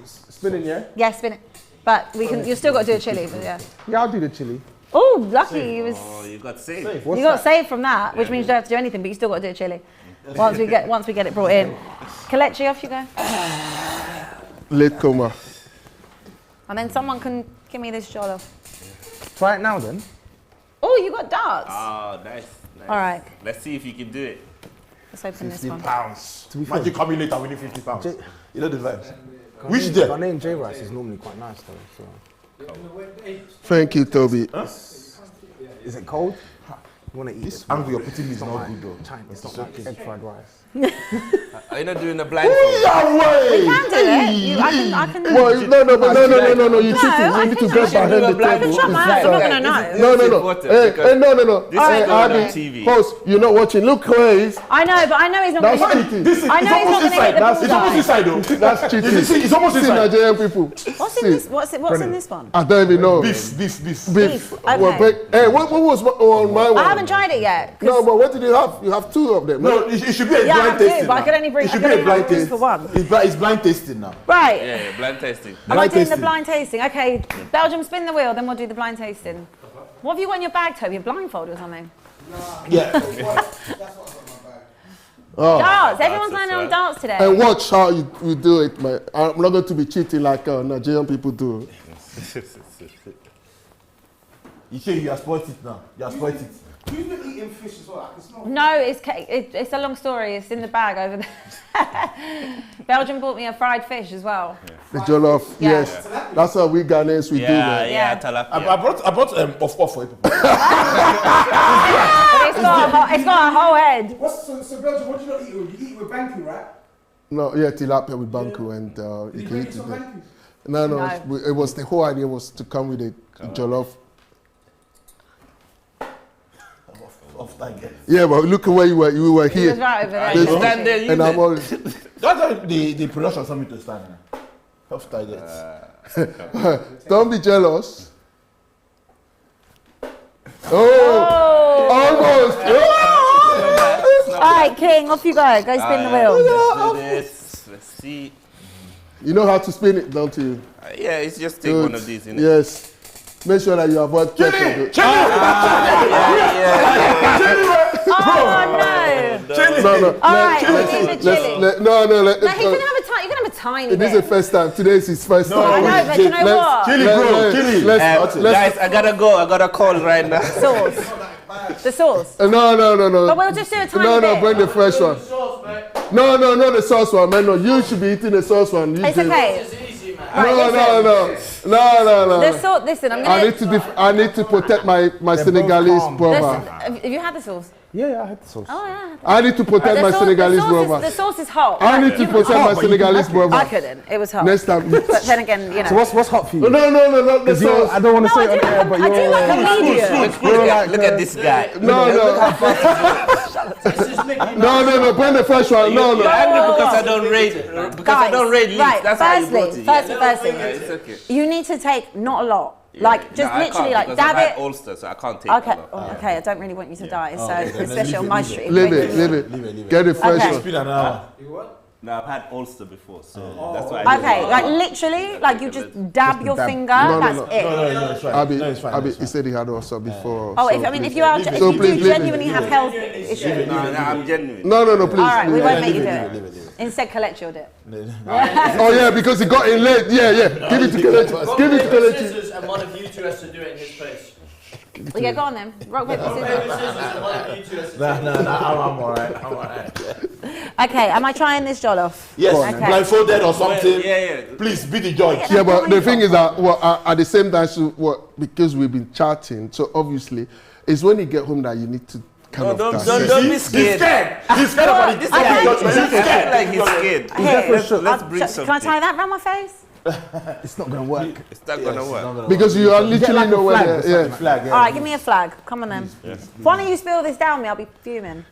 Spinning, yeah? Yeah, spin it. But we can. You still got to do a chili, but yeah. Yeah, I'll do the chili. Oh, lucky you was. Oh, you got saved. What's You got that? saved from that, which means you don't have to do anything, but you still got to do a chili. Once we get it brought in. Kelechi, off you go. Late coma. And then someone can give me this jollof. Try it now, then. Oh, you got darts. Oh, nice. All right, Let's see if you can do it. let's open this 50 one. pounds. To be fair, Imagine coming later winning 50 pounds. J- You know the vibes. Which day? Ghanaian J rice is normally quite nice, though. So. Thank you, Toby. Is it cold? You want to eat This it? angle you're putting me is not good though. China. It's not like egg fried rice. Are you not doing a blindfold? Away! Can do it. I can. Well, no, you cheating. I You need to think grab I should behind the do a blind table. fold. Shut my eyes, I'm not gonna know. No. important Hey, because no. this is going on Abby, TV. Post, you're not watching. Look, Chris. I know, but I know he's not That's going to cheating. This is I know he's not almost gonna hit inside. the It's bullseye. almost inside though. That's cheating. It's almost See inside. Nigerian people. What's in this? What's in this one? I don't even know. This. Beef. Okay. Hey, what was on my one? I haven't tried it yet. 'cause No, but what did you have? You have two of them. No, it should be a Yeah, I blind do, tasting. but I now. could only bring- It should I be could a only blind have this taste. for one. It's blind tasting now. Right. Yeah, blind tasting. Am I Blind doing the tasting. blind tasting? Okay, Belgium, spin the wheel, then we'll do the blind tasting. What have you got in your bag, Toby? A blindfold or something? Yeah. Darts. Everyone's Darts as lining on well. darts today. And watch how you do it, man. I'm not going to be cheating like Nigerian people do. You say you are spoiled it now. You are spoiled it. Who's been eating fish as well? I can smell it. No, it's a long story. It's in the bag over there. Belgium bought me a fried fish as well. The jollof, Yeah. yes. That's how we Ghanaians we do, man. Yeah. tilapia. I brought puff for you people. But it's got a whole head. So Belgium, what do you not eat with? You eat with banku, right? No, yeah, tilapia with banku and Did you you can bring eat some it there. banku? No, No. it was the whole idea was to come with a jollof. Off target. Yeah, but look at where you were. You were He here. was right over there. You stand there, you And I'm there. all, That's how the production told me to stand now. Off target. don't be jealous. Oh, almost. All right, King, off you go. Go spin the wheel. Let's do this. Let's see. You know how to spin it, don't you? Yeah, it's just take Good. one of these, innit? Yes. Make sure that you avoid ketchup. Oh, no. No. All right, we need the chili. No. No, he can have a tiny. You can have a tiny This is bit. the first time. Today is his first time. I know, but you know what? Chili, bro. Chili. Guys, I gotta go. I got a call right now. Sauce. The sauce. No. But we'll just do a tiny No, bit. bring the fresh one. No, not the sauce one, man. No, you should be eating the sauce one. You It's do- okay. No. The sauce. Listen, I'm I gonna. need to protect my Senegalese calm. brother. Have you had the sauce? Yeah, I had the sauce. Oh yeah. I need to protect my Senegalese the brother. sauce is hot. I need to protect my Senegalese I brother. couldn't. It was hot. Next time. But then again, you know. So what's hot for you? No, the 'Cause you're- sauce. I don't want to No, say I it on do air, like but I do you're like a medium. Look at this guy. No. Bring the fresh one. No. You're angry because I don't rate. Because I don't rate leaves. Right, That's how you bought it. firstly, It's okay. you need to take not a lot. Like, just No, I literally, can't like, because I've dab had it. Ulster, so I can't take Okay, a lot. okay, I don't really want you to die, so okay, then especially leave on it, my leave it. street. Leave Thank it. Leave it. Get the fresh Okay. one. Spin an hour. No, I've had Ulster before, so that's why. Okay, like literally, like you just dab your finger, No, that's no. it. No, it's fine. Abby, No, it's fine. Abby, it's he fine. said he had also before. Oh, so if please. you do please, genuinely leave have health issues. No, I'm genuine. No, please. All right, we leave won't it. make you do Leave it. it. Instead, Kelechi will do it. Oh yeah, because he got in late. Yeah. Give it to Kelechi. Give it to Kelechi. Scissors, and one of you two has to do it in his place. Yeah, go on then. Rock, paper, scissors. Scissors, and one of you two has to do it. No, I'm alright. Okay, am I trying this jollof? Yes, Okay. blindfolded or something. Yeah. Please be the judge. Yeah, but the thing is that at the same time, because we've been chatting, so obviously, it's when you get home that you need to kind of. Don't be He's scared. scared. He's scared about This it. guy, Judgment. I He's feel scared. like he's scared. Here, Let's bring can I something. tie that around my face? It's not going to work. It's not gonna work. Because you are literally like a nowhere flag, there. it's Yeah. Flag, yeah. All right, give me a flag. Come on then. Why don't you spill this down me? I'll be fuming.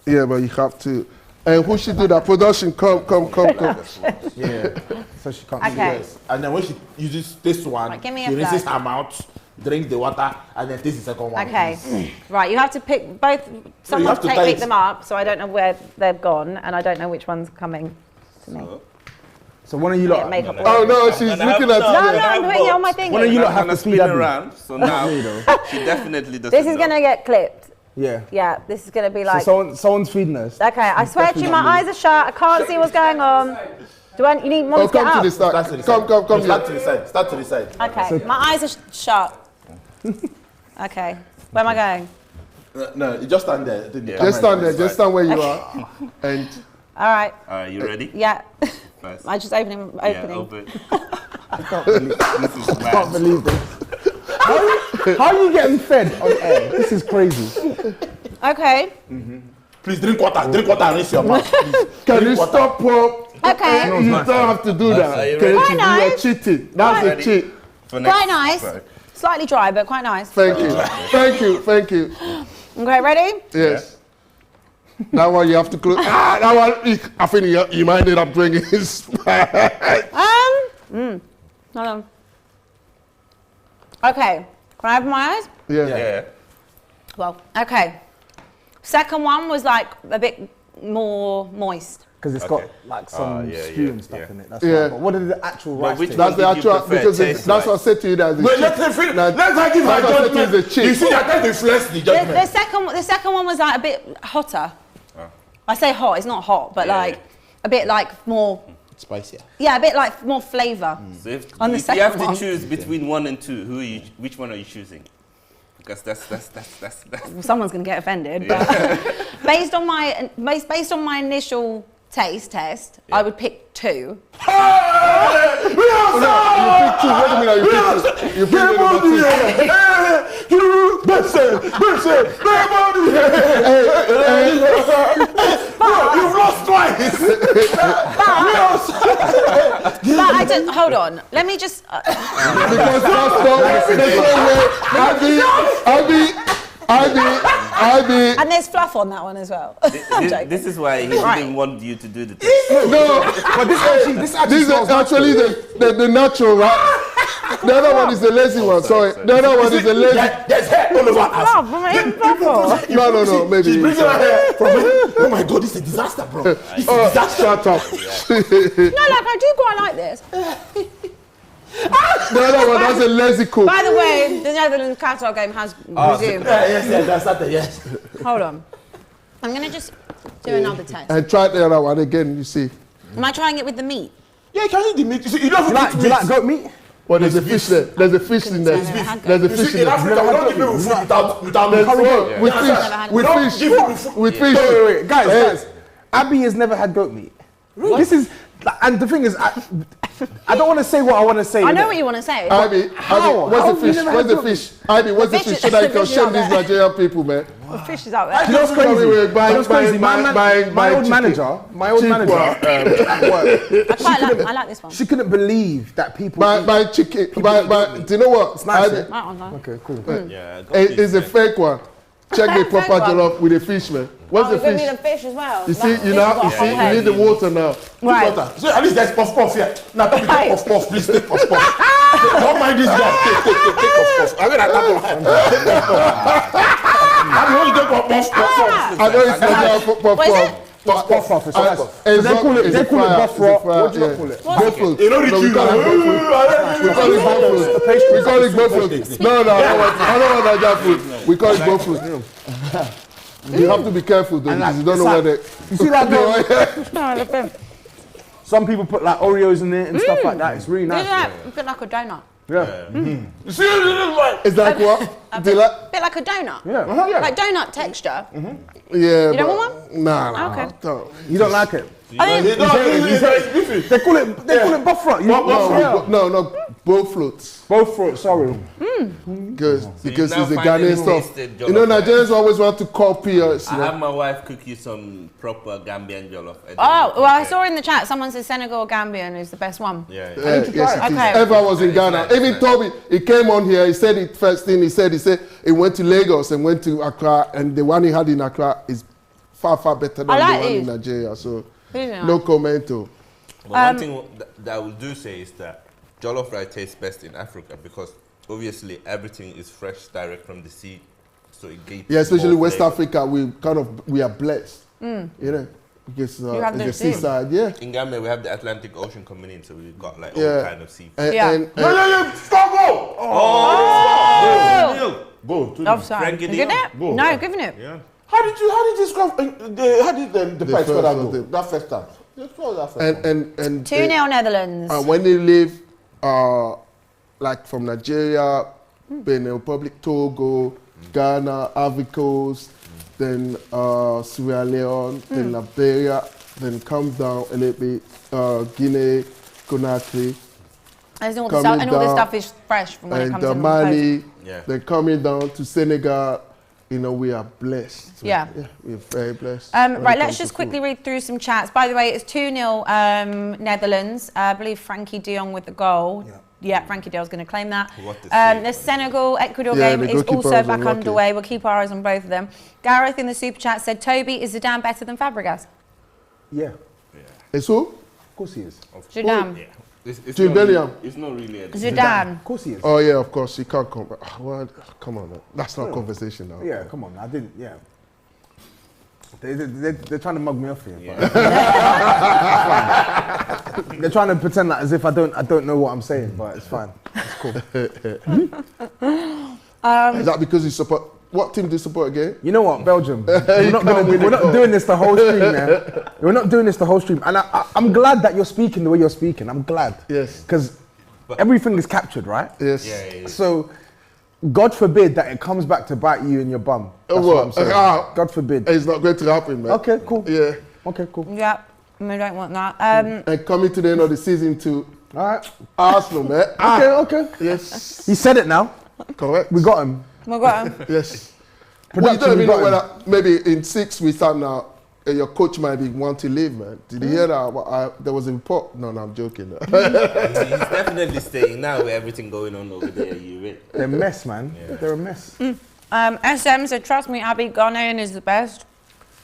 Yeah, but you have to. And who should do that? Production, come. Yeah. So she can't do Okay. this. And then when she uses this one, Right, give me a she rinses flag. her mouth, drink the water, and then takes the second one. Okay. Right, you have to pick both. Someone have to tie pick it. them up, so I don't know where they've gone, and I don't know which one's coming to me. So one of you lot. Makeup. Oh no, she's looking at No, you. I'm putting it on my thing. One of you lot have gonna to spin speed up. around, so now she definitely doesn't. This is gonna get clipped. Yeah. Yeah, this is gonna be So like. someone's feeding us. Okay, I swear to you, my eyes are shut. I can't see what's going on. You need mom Oh, to get come to up? the Start start. to the Come side. here. Start to the side. Start to the side. Okay, my eyes are shut. Okay, where am I going? No, you just stand there. Just stand there. Just stand where you are. And All right. You ready? Yeah. First. I just opening. Yeah, open. I can't believe this. How are you getting fed on air? This is crazy. Okay. Please drink water. Drink water and rinse your mouth. Please. can Drink you water. stop, Paul? Okay. You don't have to do that. Are you Kelechi, ready? you Quite are nice. cheating. That's a Ready? cheat. For next- Quite nice. Right. Slightly dry, but quite nice. Thank you. Okay, ready? Yes. That one you have to close. That one, I think you might end up drinking his. Hold on. Okay. Can I open my eyes? Yeah. Well, okay. Second one was like a bit more moist. Because it's Okay. got like some yeah, stew yeah, and stuff yeah. in it. That's Yeah. right. But what is the actual rice which taste? That's the What did you actual prefer because taste that's wise? what I said to you. That Wait, let her finish. That- Let her give her that's what I said to you, judgment. the cheat. You see, they're trying to influence the The judgment. second one was like a bit hotter. I say hot, it's not hot, but Yeah, like a bit like more, Spicier. yeah, a bit like more flavour. So if On the you have second to one. choose between 1 and 2, which one are you choosing? Because that's. Someone's going to get offended. But based on my initial taste test, I would pick 2. You pick 2. What do you mean? You pick number 2. You've lost twice. But I don't. Hold on. Let me just. Because that's Abbi. And there's fluff on that one as well. This is why he didn't want you to do the test. No, But this actually this is smells actually the natural, right? The other one is the lazy one. Sorry, the other one is the lazy. There's hair all over us. Fluff, I'm No, maybe. She's bringing her hair from it. Oh my God, this is a disaster, bro. This is a disaster. Shut up. No, like I do quite like this. The other one, that's a lazy cook. By the way, the Netherlands Qatar game has resumed. Yes, that's that. Yes. Hold on. I'm going to just do another test. And try the other one again, you see. Am I trying it with the meat? Yeah, can you eat the meat? You don't Do you like goat meat? Well, there's a fish there. There's a fish in there. There's a fish in in there. Africa, we don't give people food without meat. With fish. Wait, guys. Abbi has never had goat meat. This is, and the thing is, I don't want to say what I want to say. I know what you want to say. Abbi, what's the fish? Where's the fish? Abbi, what's the fish? So that you can shame these Nigerian people, man. The fish is out there. You know what's crazy? My old manager at work, I like this one. she couldn't believe that people Buy chicken. Do you know what? It's nice, Abbi, That one's nice. Okay, cool. Yeah, it's a fake one. Check the Fake proper one. jollof with the fish, man. What's the You're giving me fish? the fish as well. You see, you need the water now. Right. So at least there's puff here. Now take puff, please take puff. Don't mind this guy. Take puff. I mean, I don't mind. Take puff. I know you take puff. I know it's not puff. What is it? Puff. It's nice. They call it buff raw. What do you call it? Buffalo. You know the No, we cheese. call it buffalo. No, I don't want Nigerian food. We call it buffalo. You have to be careful though, because you don't know where they. You see that though? Some people put like Oreos in it and stuff like that. It's really nice. Yeah, a bit like a donut. Yeah. You see this is like. It's like what? A They like? bit like a donut. Yeah. Like donut texture. Yeah. You don't but- want Nah. Okay. Don't. You don't like it? I mean, They call it buff raw. No, both floats. Both fruits, sorry. Because it's now the finally Ghanaian stuff. tasted You know, jollof Nigerians always want to copy us. I You know? had my wife cook you some proper Gambian jollof. well, I saw in the chat someone said Senegal or Gambian is the best one. Yeah. Yes, it is. Okay. Eva was in Ghana. Even Toby, he came on here. He said it first thing. He said he went to Lagos and went to Accra, and the one he had in Accra is far better than I like the one in these. Nigeria. So These are no nice. commento. But one thing that I will do say is that jollof rice tastes best in Africa because obviously everything is fresh, direct from the sea, so it gives. Yeah, especially more West flavor. Africa, we are blessed. You know, because have it's the the sea. seaside. Yeah. In Gambia, we have the Atlantic Ocean coming in, so we've got like all Yeah. kind of seafood. Stop, go! Go. Offside. Frankie Is it Dion. it? Go. No, giving it. Yeah. How did you score? How did the price score that first goal? one. That first time. You scored that first time. And 2-0 Netherlands. when they leave, like from Nigeria, Benin Republic, Togo, Ghana, Ivory Coast, then Sierra Leone, then Liberia, then come down a little bit, Guinea, Conakry, And all the coming stuff, and all this down, stuff is fresh from when it and comes in. Mali, Yeah. then coming down to Senegal. You know, we are blessed. Yeah. We're very blessed. Right, let's just quickly read through some chats. By the way, it's 2-0 Netherlands. I believe Frankie de Jong with the goal. Yeah, Frankie de Jong's going to claim that. What the save. The Senegal-Ecuador Yeah, game the is goalkeeper also was back unlucky. underway. We'll keep our eyes on both of them. Gareth in the super chat said, Toby, is Zidane better than Fabregas? Yeah, It's who? of course he is. Zidane. Yeah. It's Jude not Bellingham. really- It's not really a Zidane. Of course he is. Oh yeah, of course. You can't come. Well, come on, man. That's not a conversation now. Yeah, come on. I didn't. Yeah. They're trying to mug me off here. but they're trying to pretend like as if I don't know what I'm saying, but it's fine. It's cool. Is that because you support? What team do you support again? You know what, Belgium? We're not doing this the whole stream, man. We're not doing this the whole stream, and I'm glad that you're speaking the way you're speaking. I'm glad. Yes. Because everything is captured, right? Yes. Yeah. So God forbid that it comes back to bite you in your bum. That's what I'm saying. God forbid. It's not going to happen, man. Okay, cool. Yeah. Okay, cool. Yeah, we don't want that. And coming to the end of the season too. All right. Arsenal, man. Okay. Yes. He said it now. Correct. We got him. We got him. Yes. Production, Well, you don't we even know got whether maybe in 6 weeks time now, your coach might be want to leave, man. Did you hear that? There was a report. No, I'm joking. He's definitely staying now with everything going on over there. They're a mess, man. Yeah. They're a mess. SM said, trust me, Abbi, Ghanaian is the best.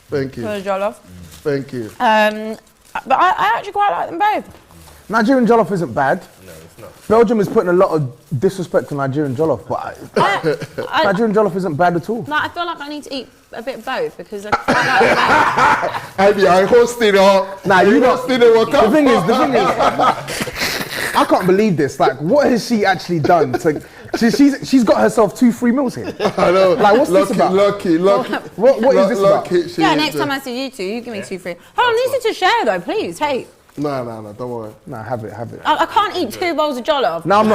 Thank you. For the jollof. Thank you. But I actually quite like them both. Nigerian jollof isn't bad. No, it's not. Belgium is putting a lot of disrespect to Nigerian jollof, but Nigerian jollof isn't bad at all. No, I feel like I need to eat a bit of both because I like Abbi, I hosted all. Nah, you don't. hosted the World Cup. The thing is, I can't believe this. Like, what has she actually done? She's got herself 2 free meals here. I know. Like, what's this about? Lucky. What is this about? Yeah, next time I see you two, you give me 2 free. Hold on, these are to share though, please. Hey. No, don't worry. Nah, have it. I can't eat 2 bowls of jollof. No, I'm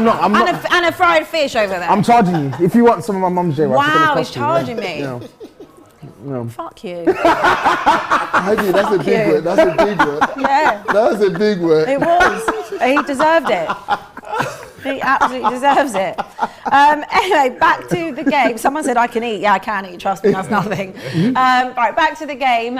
not. And a fried fish over there. I'm charging you. If you want some of my mum's J-Rice, wow, he's charging me. No. Fuck you. Abbi, that's a big word. That's a big word. Yeah. That's a big word. It was. He deserved it. He absolutely deserves it. Anyway, back to the game. Someone said I can eat. Yeah, I can eat. Trust me, that's nothing. Right, back to the game.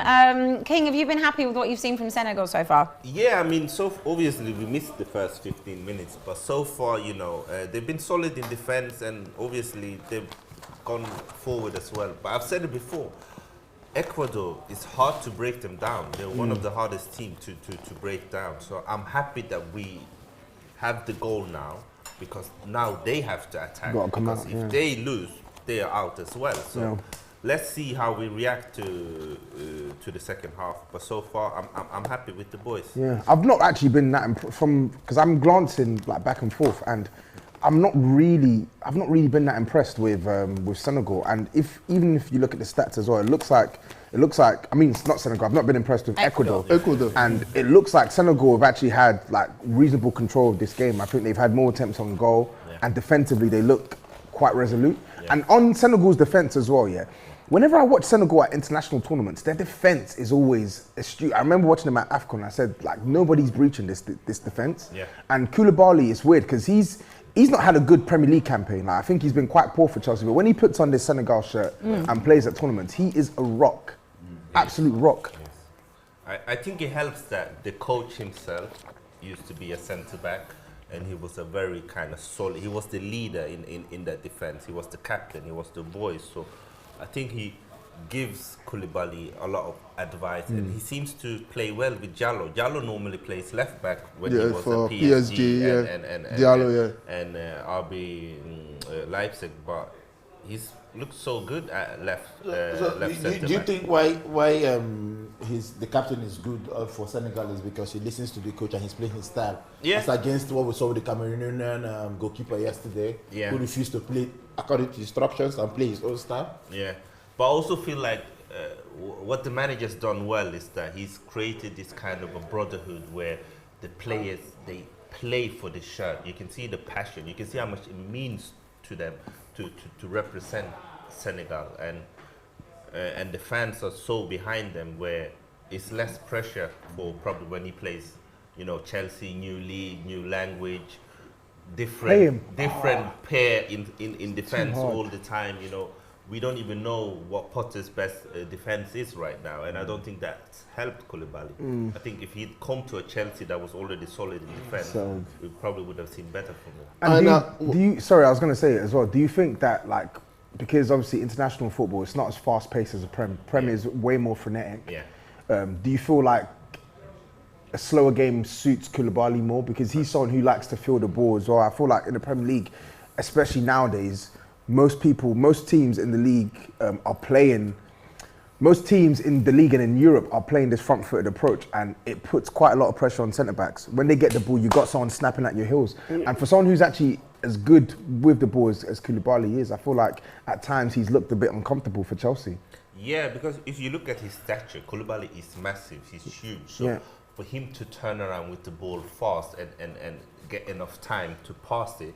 King, have you been happy with what you've seen from Senegal so far? Yeah, I mean, obviously we missed the first 15 minutes, but so far, they've been solid in defense, and obviously they've gone forward as well. But I've said it before. Ecuador, it's hard to break them down. They're one of the hardest teams to break down. So I'm happy that we have the goal now, because now they have to attack. Because if they lose, they are out as well. So let's see how we react to the second half. But so far, I'm happy with the boys. Yeah, I've not actually been that because I'm glancing like back and forth, and I've not really been that impressed with Senegal. And even if you look at the stats as well, it looks like I mean, it's not Senegal. I've not been impressed with Ecuador. And it looks like Senegal have actually had like reasonable control of this game. I think they've had more attempts on goal, and defensively they look quite resolute. And on Senegal's defense as well, whenever I watch Senegal at international tournaments, their defense is always astute. I remember watching them at AFCON. I said, like, nobody's breaching this defense. And Koulibaly is weird because he's not had a good Premier League campaign. Like, I think he's been quite poor for Chelsea, but when he puts on this Senegal shirt and plays at tournaments, he is a rock. Absolute rock. I think it helps that the coach himself used to be a centre-back, and he was a very kind of solid, he was the leader in that defence, he was the captain, he was the voice. So I think he gives Koulibaly a lot of advice, and he seems to play well with Diallo. Diallo normally plays left back when he was for at PSG and Diallo, and RB Leipzig, but he's looks so good at left centre. Do you think why the captain is good for Senegal is because he listens to the coach and he's playing his style? It's against what we saw with the Cameroonian goalkeeper yesterday, who refused to play according to instructions and play his own style. But I also feel like what the manager's done well is that he's created this kind of a brotherhood where the players, they play for the shirt. You can see the passion. You can see how much it means to them to represent Senegal, and the fans are so behind them where it's less pressure for probably when he plays, Chelsea, new league, new language, different pair in defense all the time. We don't even know what Potter's best defense is right now, and I don't think that's helped Koulibaly. I think if he'd come to a Chelsea that was already solid in defense, we probably would have seen better from him. And sorry, I was going to say it as well. Do you think that, like, because obviously international football, it's not as fast paced as a Prem is way more frenetic. Do you feel like a slower game suits Koulibaly more because he's someone who likes to feel the ball as well? I feel like in the Premier League, especially nowadays, most teams in the league are playing. Most teams in the league and in Europe are playing this front-footed approach, and it puts quite a lot of pressure on centre-backs. When they get the ball, you got someone snapping at your heels. And for someone who's actually as good with the ball as Koulibaly is, I feel like at times he's looked a bit uncomfortable for Chelsea. Yeah, because if you look at his stature, Koulibaly is massive, he's huge. So for him to turn around with the ball fast and get enough time to pass it,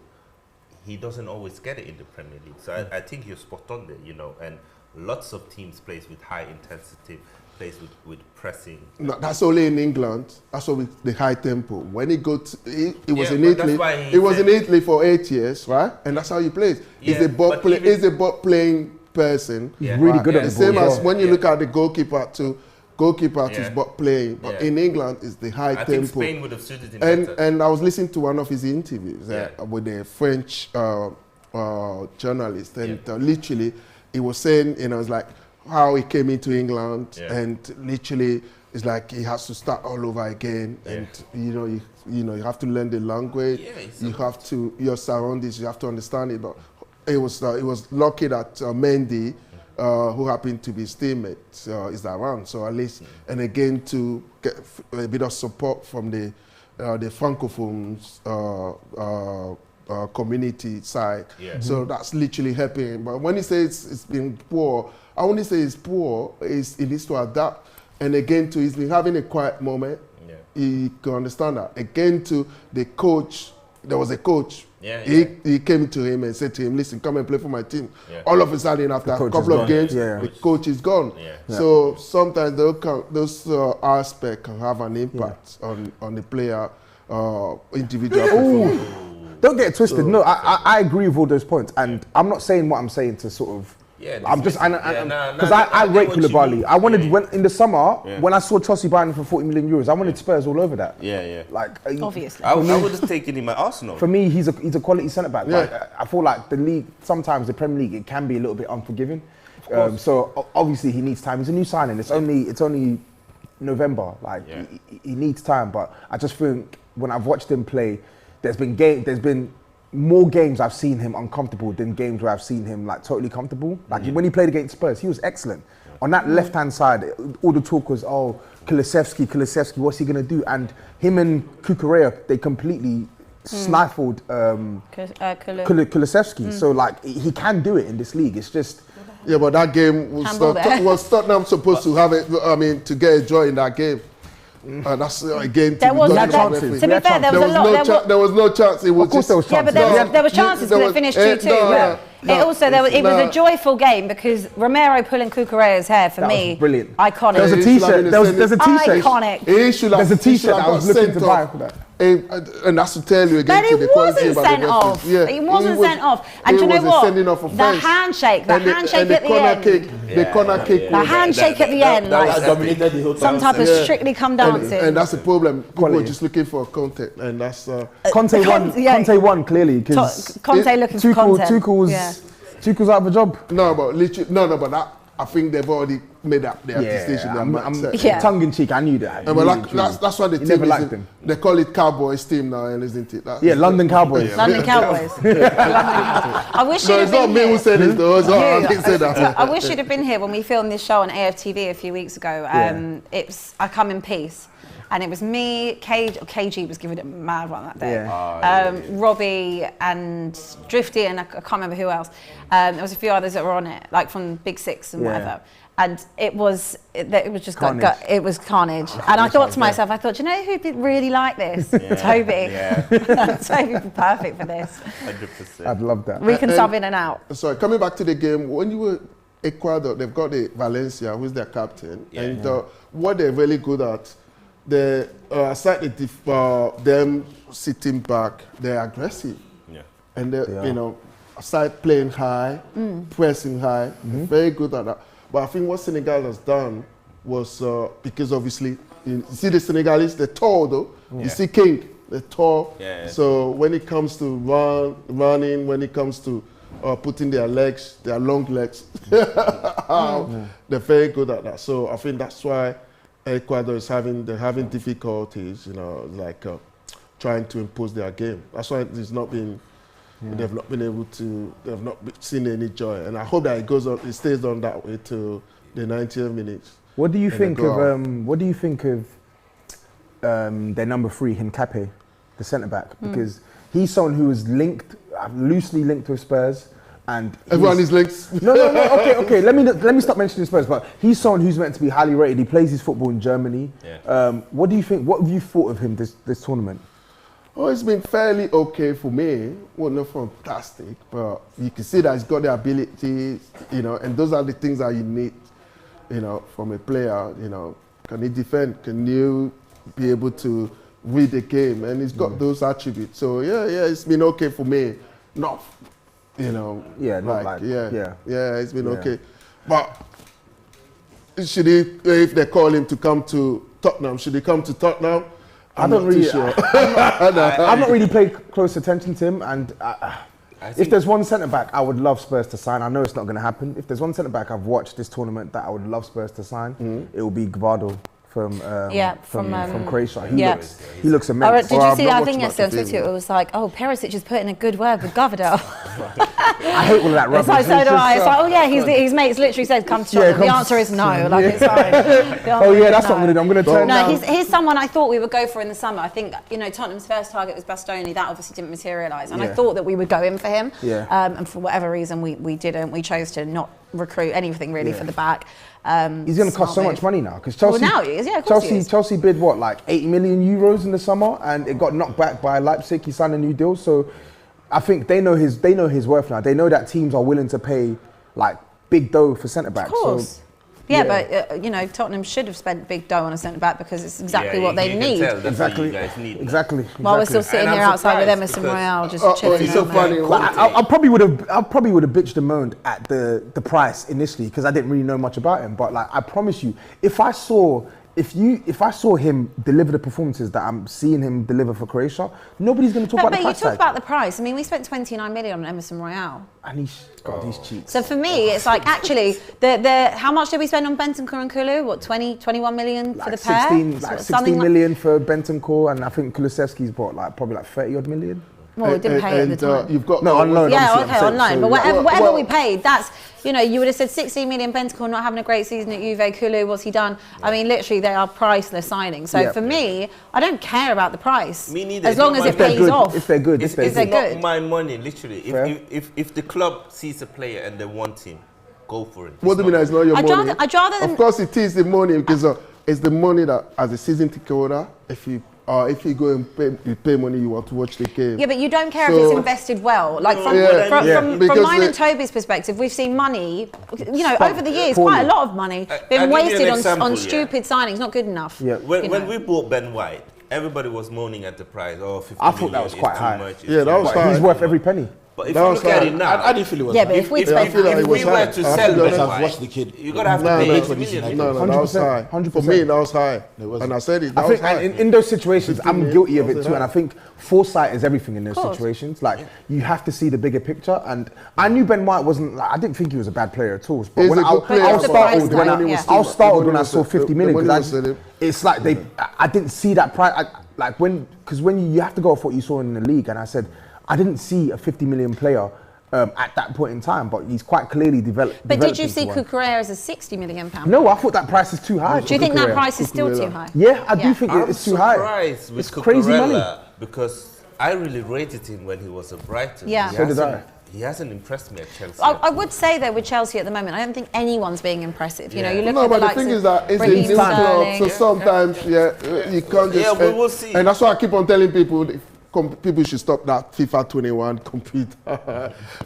he doesn't always get it in the Premier League. So I think you're spot on there, you know, and lots of teams plays with high intensity, plays with pressing. No, that's only in England. That's what with the high tempo. When he go to, he was in but Italy. that's why He was in Italy for 8 years, right? And that's how he plays. Yeah, He's a ball play. He's a ball playing person. He's really good at the the ball. same as Yeah. when you look at the goalkeeper too. Goalkeeper is ball playing, but Yeah. in England it's the high I tempo. think Spain would have suited him And better. and I was listening to one of his interviews with a French journalist, and literally he was saying, you know, it's like how he came into England, and literally it's like he has to start all over again, and you know you have to learn the language, you have to your surroundings, you have to understand it. But it was lucky that Mendy, who happened to be his teammate, is around. So at least, and again to get a bit of support from the francophones community side. So that's literally helping. But when he says it's been poor, I only say it's poor. He needs to adapt. And again, he's been having a quiet moment. He can understand that. Again, to the coach, there was a coach. He came to him and said to him, listen, come and play for my team. All of a sudden, after a couple of games, the coach is gone. So sometimes those aspects can have an impact on the player, individual performance. Don't get it twisted. No, I agree with all those points. And I'm not saying what I'm saying to sort of... I'm just, because I rate Koulibaly. I wanted, when in the summer, when I saw Chelsea buying him for 40 million euros, I wanted Spurs all over that. Like, obviously. I would have taken him at Arsenal. For me, he's a quality centre back. Like, I feel like the league, sometimes the Premier League, it can be a little bit unforgiving. So obviously he needs time. He's a new signing. It's only November. Like he needs time. But I just think when I've watched him play, there's been more games I've seen him uncomfortable than games where I've seen him like totally comfortable. Like when he played against Spurs, he was excellent. On that left-hand side, all the talk was, oh, Kulusevski, what's he gonna do? And him and Cucurella, they completely stifled Kulusevski. So like he can do it in this league. It's just but that game was Tottenham supposed to have it. I mean, to get a draw in that game. That's again. There was chances. To be fair, there was a lot. There was no chance. It was of course there was chances. but there was chances because it finished 2-2. It was a joyful game because Romero pulling Cucurella's hair for me, brilliant, iconic. There's a T-shirt. There's a T-shirt. Iconic. There's a T-shirt I was looking to buy for that. And that's to tell you again. But he wasn't sent off. He wasn't sent off. And you know what? The handshake at the end. The corner kick. The handshake at the end. That dominated the whole time. Some type of Strictly Come Dancing. And that's the problem. People are just looking for content, and that's. Conte won clearly because Conte looking for content. Tuchel's out of a job. No, but literally, but that. I think they've already made up their decision. Tongue in cheek, I knew that. That's why the team is. They call it Cowboys team now, isn't it? London Cowboys. London Cowboys. I wish you'd have been here. It's not me who said it though. I wish you'd have been here when we filmed this show on AFTV a few weeks ago. It's I Come in Peace. And it was me, KG was giving it a mad one that day. Robbie and Drifty and I can't remember who else. There was a few others that were on it, like from Big Six and whatever. And it was just carnage. It was carnage. And I thought to myself, do you know who'd really like this? Toby. Toby would be perfect for this. 100%. I'd love that. We can sub in and out. Sorry, coming back to the game, when you were Ecuador, they've got the Valencia, who's their captain. And what they're really good at, aside them sitting back, they're aggressive. And aside playing high, pressing high, they're very good at that. But I think what Senegal has done was, because obviously, you see the Senegalese, they're tall though. You see King, they're tall. So when it comes to running, when it comes to putting their long legs, they're very good at that. So I think that's why Ecuador is having difficulties, trying to impose their game. That's why they've not been seen any joy. And I hope that it stays on that way to the 90th minutes. What do you think of their number 3, Hincapié, the centre back? Because he's someone who is loosely linked with Spurs. And everyone is linked. No. Okay. Let me stop mentioning Spurs. But he's someone who's meant to be highly rated. He plays his football in Germany. What do you think? What have you thought of him this tournament? Oh, it's been fairly okay for me. Well, not fantastic, but you can see that he's got the ability, you know, and those are the things that you need, you know, from a player, you know. Can he defend? Can you be able to read the game? And he's got those attributes. So, yeah, it's been okay for me. Not, you know, it's been okay. But should he, if they call him to come to Tottenham, should he come to Tottenham? I'm not really sure. I've not really paid close attention to him, and if there's one centre back I would love Spurs to sign, I know it's not going to happen. If there's one centre back I've watched this tournament that I would love Spurs to sign, it will be Gvardo from Croatia. He looks amazing. Did you see that thing yesterday on Twitter? It was like, oh, Perisic is putting a good word with Gvardo. I hate all of that rubbish. So do I. It's like, oh yeah, his mates literally said, come to Tottenham. The answer is no. Like, it's fine. Oh yeah, that's what I'm going to do. I'm going to turn down. No, he's someone I thought we would go for in the summer. I think, you know, Tottenham's first target was Bastoni. That obviously didn't materialise. And I thought that we would go in for him. And for whatever reason, we didn't. We chose to not recruit anything really for the back. He's going to cost so much money now because Chelsea. Well, now he is, of course he is. Chelsea bid what, like 80 million euros in the summer, and it got knocked back by Leipzig. He signed a new deal, so I think they know his worth now. They know that teams are willing to pay like big dough for centre backs. Of course. So, but you know, Tottenham should have spent big dough on a centre back because it's exactly what they need. Exactly. While we're still sitting here outside with Emerson Royale, just chilling. It's so funny. I probably would have bitched and moaned at the price initially because I didn't really know much about him. But like, I promise you, if I saw him deliver the performances that I'm seeing him deliver for Croatia, nobody's going to talk about the price. But you talk about the price. I mean, we spent 29 million on Emerson Royale. And he's cheap. So for me, it's like, actually, how much did we spend on Bentancur and Kulu? What, 21 million for the pair? 16 million for Bentancur, and I think Kulusevski's bought probably 30 odd million. Well, we didn't pay it at the time. You've got on loan. Yeah, okay, on loan. But whatever we paid, that's, you know, you would have said 16 million Bentancur not having a great season at Juve. Kulu, what's he done? I mean, literally, they are priceless signings. So for me, I don't care about the price. Me neither. As long as it pays off. If they're good. It's not my money, literally. If the club sees a player and they want him, go for it. What do you mean it's not your money? I'd rather than... Of course it is the money because it's the money that as a season ticket holder, if you go and pay money, you want to watch the game. Yeah, but you don't care if it's invested well. Like from mine and Toby's perspective, we've seen money, you know, over the years, quite a lot of money being wasted on stupid signings, not good enough. Yeah. When we bought Ben White, everybody was moaning at the price. Oh, 50 I thought that was quite high. Yeah, that was high. He's worth every penny. But if you look at it now, I didn't feel it was. Yeah, but if we were to sell Ben White, the kid. you're gonna have to pay 80 million. No, that was high. 100%. For me, that was high. And I said it. I think in those situations, I'm guilty of it too, and I think foresight is everything in those situations. Like you have to see the bigger picture. And I knew Ben White wasn't. Like, I didn't think he was a bad player at all. But when I was startled when I saw 50 million because it's like I didn't see that price. Because when you have to go off what you saw in the league, and I said I didn't see a 50 million player. At that point in time, but he's quite clearly developed. But did you see Cucurella as a £60 million? No, I thought that price is too high. Do you think that price is still too high? Yeah, I do think it's too high. It's crazy money because I really rated him when he was at Brighton. Yeah, so did I. He hasn't impressed me at Chelsea. I would say though with Chelsea at the moment, I don't think anyone's being impressive. You know, you look at the likes thing is that it's a new club, so sometimes you can't just. Yeah, we will see. And that's why I keep on telling people. People should stop that FIFA 21 compete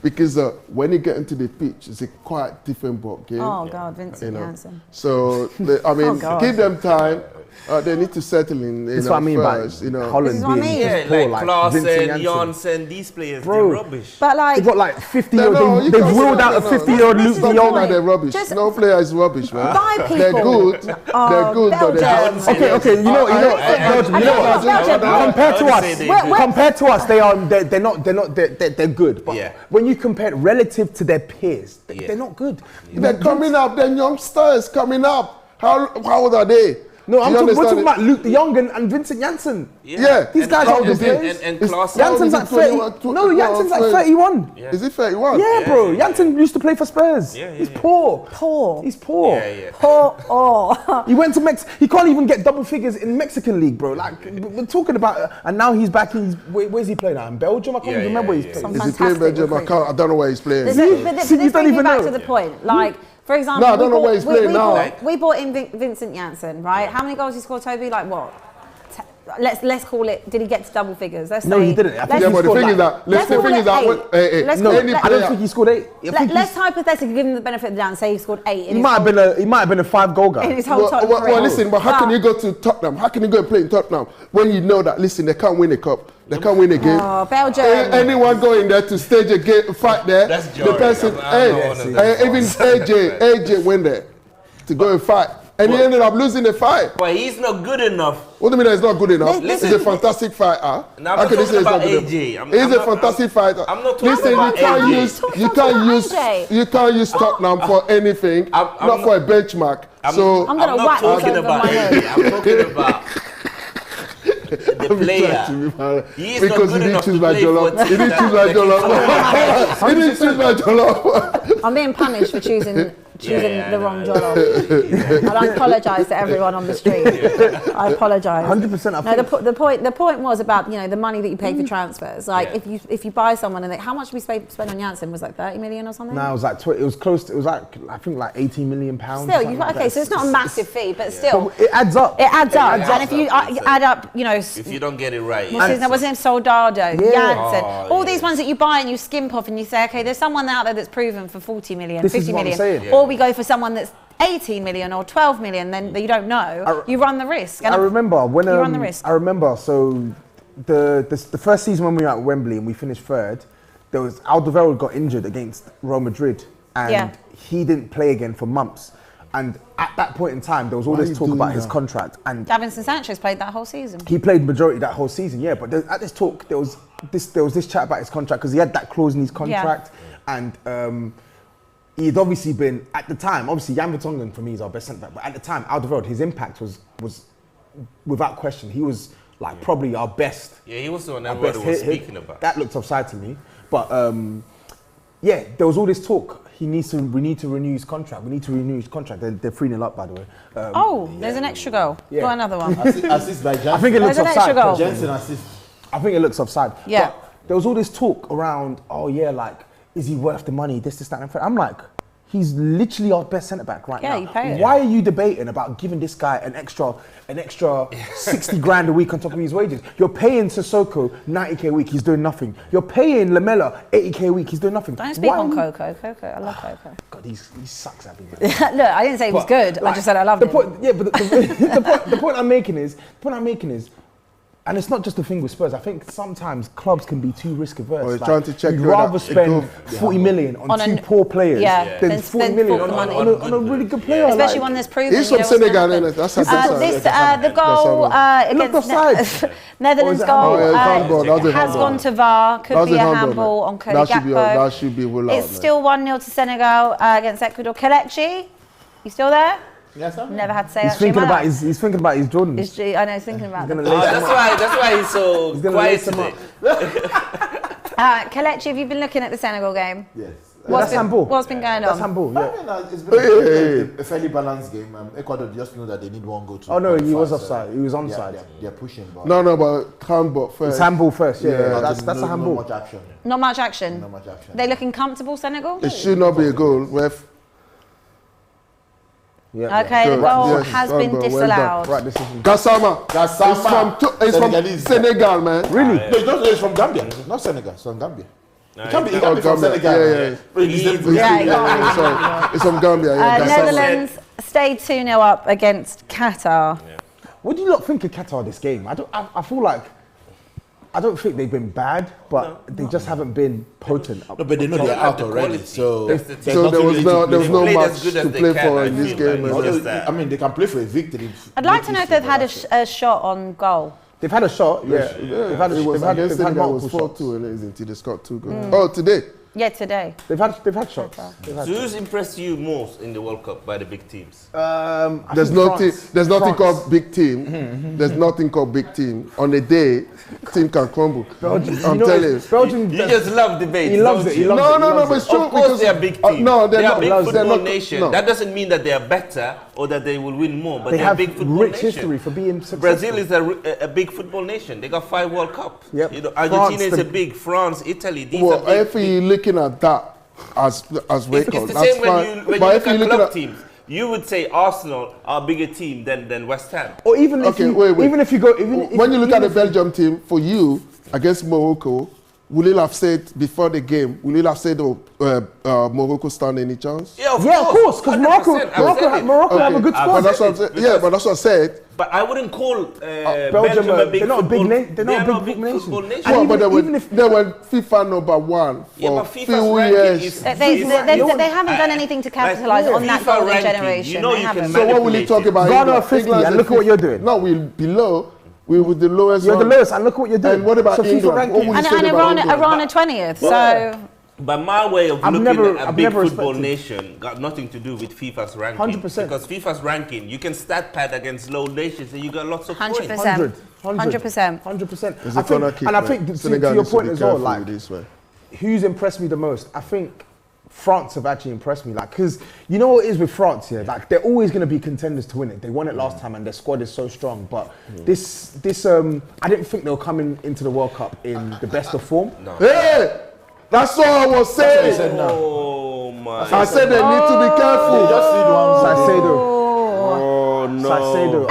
because when you get into the pitch, it's a quite different ball game. Oh God, Vincent Janssen. So give them time. They need to settle in. That's what I mean first, by Holland being poor, like Klaassen, Janssen, these players, they're rubbish. But like they've got like 50-year-old. They've wheeled out a 50-year-old Luke de Jong. They're rubbish. No player is rubbish, man. Buy people. They're good. They're good, but they're okay. You know what? Compared to us, they're good. But when you compare relative to their peers, they're not good. They're coming up. They're youngsters coming up. How old are they? No, we're talking about Luke de Jong and Vincent Janssen. Yeah, these guys are good players. And Klaassen. Jansen's like 30. No, Jansen's like 31. Yeah. Is he 31? Yeah, bro. Janssen used to play for Spurs. He's poor. He's poor. Poor. He went to Mexico. He can't even get double figures in Mexican league, bro. Like we're talking about, and now he's back. Where's he playing now? In Belgium? I can't even remember where he's playing. Is he playing Belgium? I don't know where he's playing. But this brings me back to the point. Like. For example, I don't know where he's playing now. We bought in Vincent Janssen, right? How many goals he scored, Toby? Like what? let's call it. Did he get to double figures? Let's No, say, he didn't. I think Yeah, he but the scored thing is like- that, let's No, any I player, don't think he scored 8. I think Let's hypothetically give him the benefit of the doubt and say he scored 8. he might have been a 5-goal guy. in his whole Tottenham well, career. listen, but how can you go to Tottenham? How can you go and play in Tottenham when you know that, listen, they can't win a cup, they can't win a game? Oh, Belgium. Anyone going there to stage a game, fight there, That's the jarring. person, even AJ went there to go and fight. And he ended up losing the fight. But he's not good enough. What do you mean he's not good enough? Listen. He's a fantastic fighter. Now, I'm How not can you say talking about he's not good AJ. enough? He's a fantastic fighter. I'm not talking Listen, about AJ. you can't use Tottenham for anything, not for a benchmark. I'm gonna not whack this talking over about my AJ. head. I'm talking about the player. He is not because good he didn't enough choose to my play for Jollof. a He team didn't choose my that- Jollof. He didn't choose my Jollof. I'm being punished for choosing the wrong Jollof. And I apologise to everyone on the street. I apologise. 100%. No, the point was about the money that you pay for transfers. Like if you buy someone and how much did we spend on Janssen? Was like 30 million or something? No, it was like it was close. It was like I think like 18 million pounds. Still, so it's not a massive fee, but still, But it adds up. it adds up. And if you add up, If you don't get it right, what's his name? Soldado, Janssen, all yeah. these ones that you buy and you skimp off and you say, okay, there's someone out there that's proven for 40 million, This is 50 what I'm million, saying. or we go for someone that's 18 million or 12 million, then you don't know. You run the risk. And I remember when you run the risk. I remember so the first season when we were at Wembley and we finished third, there was Alderweireld got injured against Real Madrid and he didn't play again for months. And at that point in time, there was all this talk about his contract. And Davinson Sanchez played that whole season. he played majority that whole season, yeah. But at this talk, there was this chat about his contract because he had that clause in his contract, and he'd obviously been at the time. Obviously, Jan Vertonghen for me is our best centre back, but at the time, Alderweireld, his impact was without question. He was like probably our best. Yeah, he was the one everybody was speaking about. That looked offside to me, but there was all this talk. We need to renew his contract. We need to renew his contract. They're 3-0 up, by the way. There's an extra goal. Yeah. Got another one. Assist by Janssen. I think it looks There's an extra offside. goal. Janssen assist. I think it looks offside. Yeah. But there was all this talk around, is he worth the money? This, that, and that. I'm like, he's literally our best centre back right now. Yeah, you pay it. Why are you debating about giving this guy an extra 60 grand a week on top of his wages? You're paying Sissoko 90k a week, he's doing nothing. You're paying Lamella 80k a week, he's doing nothing. Don't speak on Coco. I love Coco. God, he sucks at me. Look, I didn't say he was good. I just said I loved him. The point I'm making is, and it's not just the thing with Spurs. I think sometimes clubs can be too risk averse. Or you're trying to check you'd whether rather it spend go- 40 million on two poor players than 40 million on a really good player. Especially one that's proven. He's from Senegal, innit? That's the goal against Netherlands goal has gone to VAR. Could be a handball on Cody Gakpo. That should be ruled out. It's still 1-0 to Senegal against Ecuador. Kelechi, you still there? Yes, I'm Never had to say He's that. thinking about his Jordans. I know he's thinking about them. That's why he's so quiet today. Kelechi, have you been looking at the Senegal game? Yes. That's handball. What's been going That's on? handball, yeah. It's been a fairly balanced game. Ecuador just know that they need one goal to. Oh no, he was qualify, offside. He was onside. They're pushing. But No, but handball first. It's handball first, yeah. That's a no handball. much action. Not much action. Not much action. They looking comfortable, Senegal? It should not be a goal. Yeah. Okay, the Good. goal Yes, has well been done, well disallowed. Right decision. Gassama. It's from Senegalese. Senegal, man. Really? No, it's from Gambia. Not Senegal. It's from Gambia. It can't be from Gambia. Senegal. It's from Gambia. Yeah, Gassama. Netherlands stayed 2-0 up against Qatar. What do you lot think of Qatar this game? I feel like I don't think they've been bad, but they just haven't been potent. No, but they know they're out already. So there was no match to play for in this game. I mean, they can play for a victory. I'd like to know if they've had a shot on goal. They've had a shot, yeah. It was multiple 4-2, shots. isn't it? They scored 2 goals. Oh, today? Yeah, today. They've had shots. So who's impressed you most in the World Cup by the big teams? There's nothing called big team. There's nothing called big team. On a day, team can crumble. I'm telling you. Belgium. You just love debates. He loves it. He loves it. No, but it's true. Of course, they are big team. No, they are not. big football They're not, nation. no. That doesn't mean that they are better or that they will win more, but They they're a have big football rich nation. history for being successful. Brazil is a big football nation. They got 5 World Cups. Yep. You know, Argentina France, is a big. France, Italy. These are Well, big. if you're looking at that as records, It's the that's same fine. when you But look if you're at looking club at teams. you would say Arsenal are a bigger team than West Ham. Or even if even if you go, when you look at the Belgium team, for you against Morocco, will you have said before the game? Will you have said, Morocco stand any chance? Yeah, of course, because Morocco have a good squad. But that's what I said. But I wouldn't call Belgium a big. They're not a big nation. They're not a big nation. Well, but they were FIFA number 1 for few years. They haven't done anything to capitalise on that golden generation. You know you can so what will you talk about? Ghana are 50, and look at what you're doing. No, we're below. We're with the lowest. You're the lowest, and look at what you're doing. And what about England? And Iran are 20th. So. But my way of looking at a big football nation got nothing to do with FIFA's ranking. 100%. Because FIFA's ranking, you can stat pad against low nations and you got lots of 100%. points. 100%. 100%. And I think to your point as well, like, who's impressed me the most? I think France have actually impressed me. Like, because you know what it is with France here? Like, they're always going to be contenders to win it. They won it last time and their squad is so strong. But this I didn't think they were coming into the World Cup in the best of form. No. Hey! That's all I was saying. Oh my! I said they need to be careful. Just see the one. Saicedo. Oh no! Saicedo.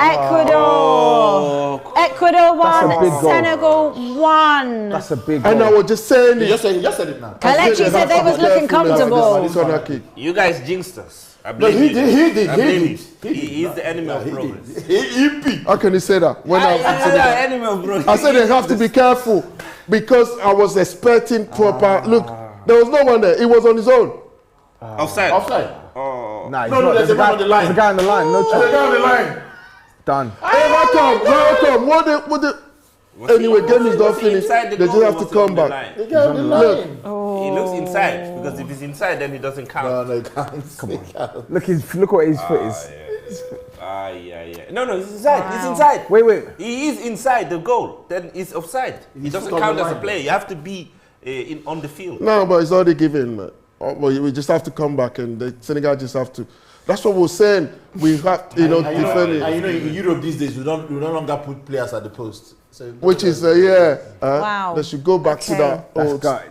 Ecuador won. Senegal won. That's a big goal. And I was just saying it. You just said it now. Kelechi said they was looking comfortable. You guys jinxed us. I No, blame he you. did. I blame you. He is the enemy of progress. How can you say that? When Enemy of progress. I said they have to be careful because I was expecting proper. Look, there was no one there. He was on his own. Offside. Nah, No, there's a man on the line. There's a guy on the line. No There's chance. a guy on the line. Done. Hey, welcome. What the? Anyway, game is not finished. Inside the They just goal have to was come on the back. line. The guy on the line. He looks inside because if he's inside, then he doesn't count. No, he can't. Come on. Look what his foot is. Yeah. No, he's inside. He's inside. Wait. He is inside the goal. Then he's offside. He doesn't count as a player. You have to be on the field. No, but it's already given, man. Well, we just have to come back, and the Senegal just have to. That's what we're saying. We have, defend it. And in Europe these days, we no longer put players at the post. So which is wow. They should go back to that.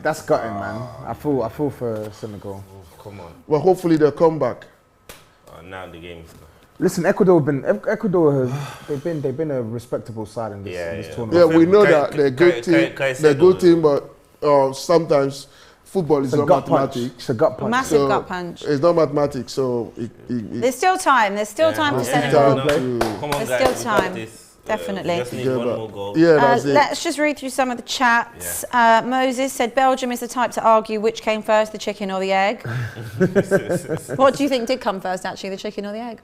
That's gutting, man. I feel for Senegal. Oh, come on. Well, hopefully they'll come back. Now the game's gone. Listen, Ecuador they've been a respectable side in this tournament. Yeah, we know that they're a good team. They're a good team, but sometimes football is not mathematics. It's a gut punch. Massive gut punch. It's not mathematics, so there's still time. There's still time for Senegal. Come on, There's guys, still time. Definitely. Just need one more goal. Yeah, that's it. Let's just read through some of the chats. Moses said Belgium is the type to argue which came first, the chicken or the egg. What do you think did come first, actually, the chicken or the egg?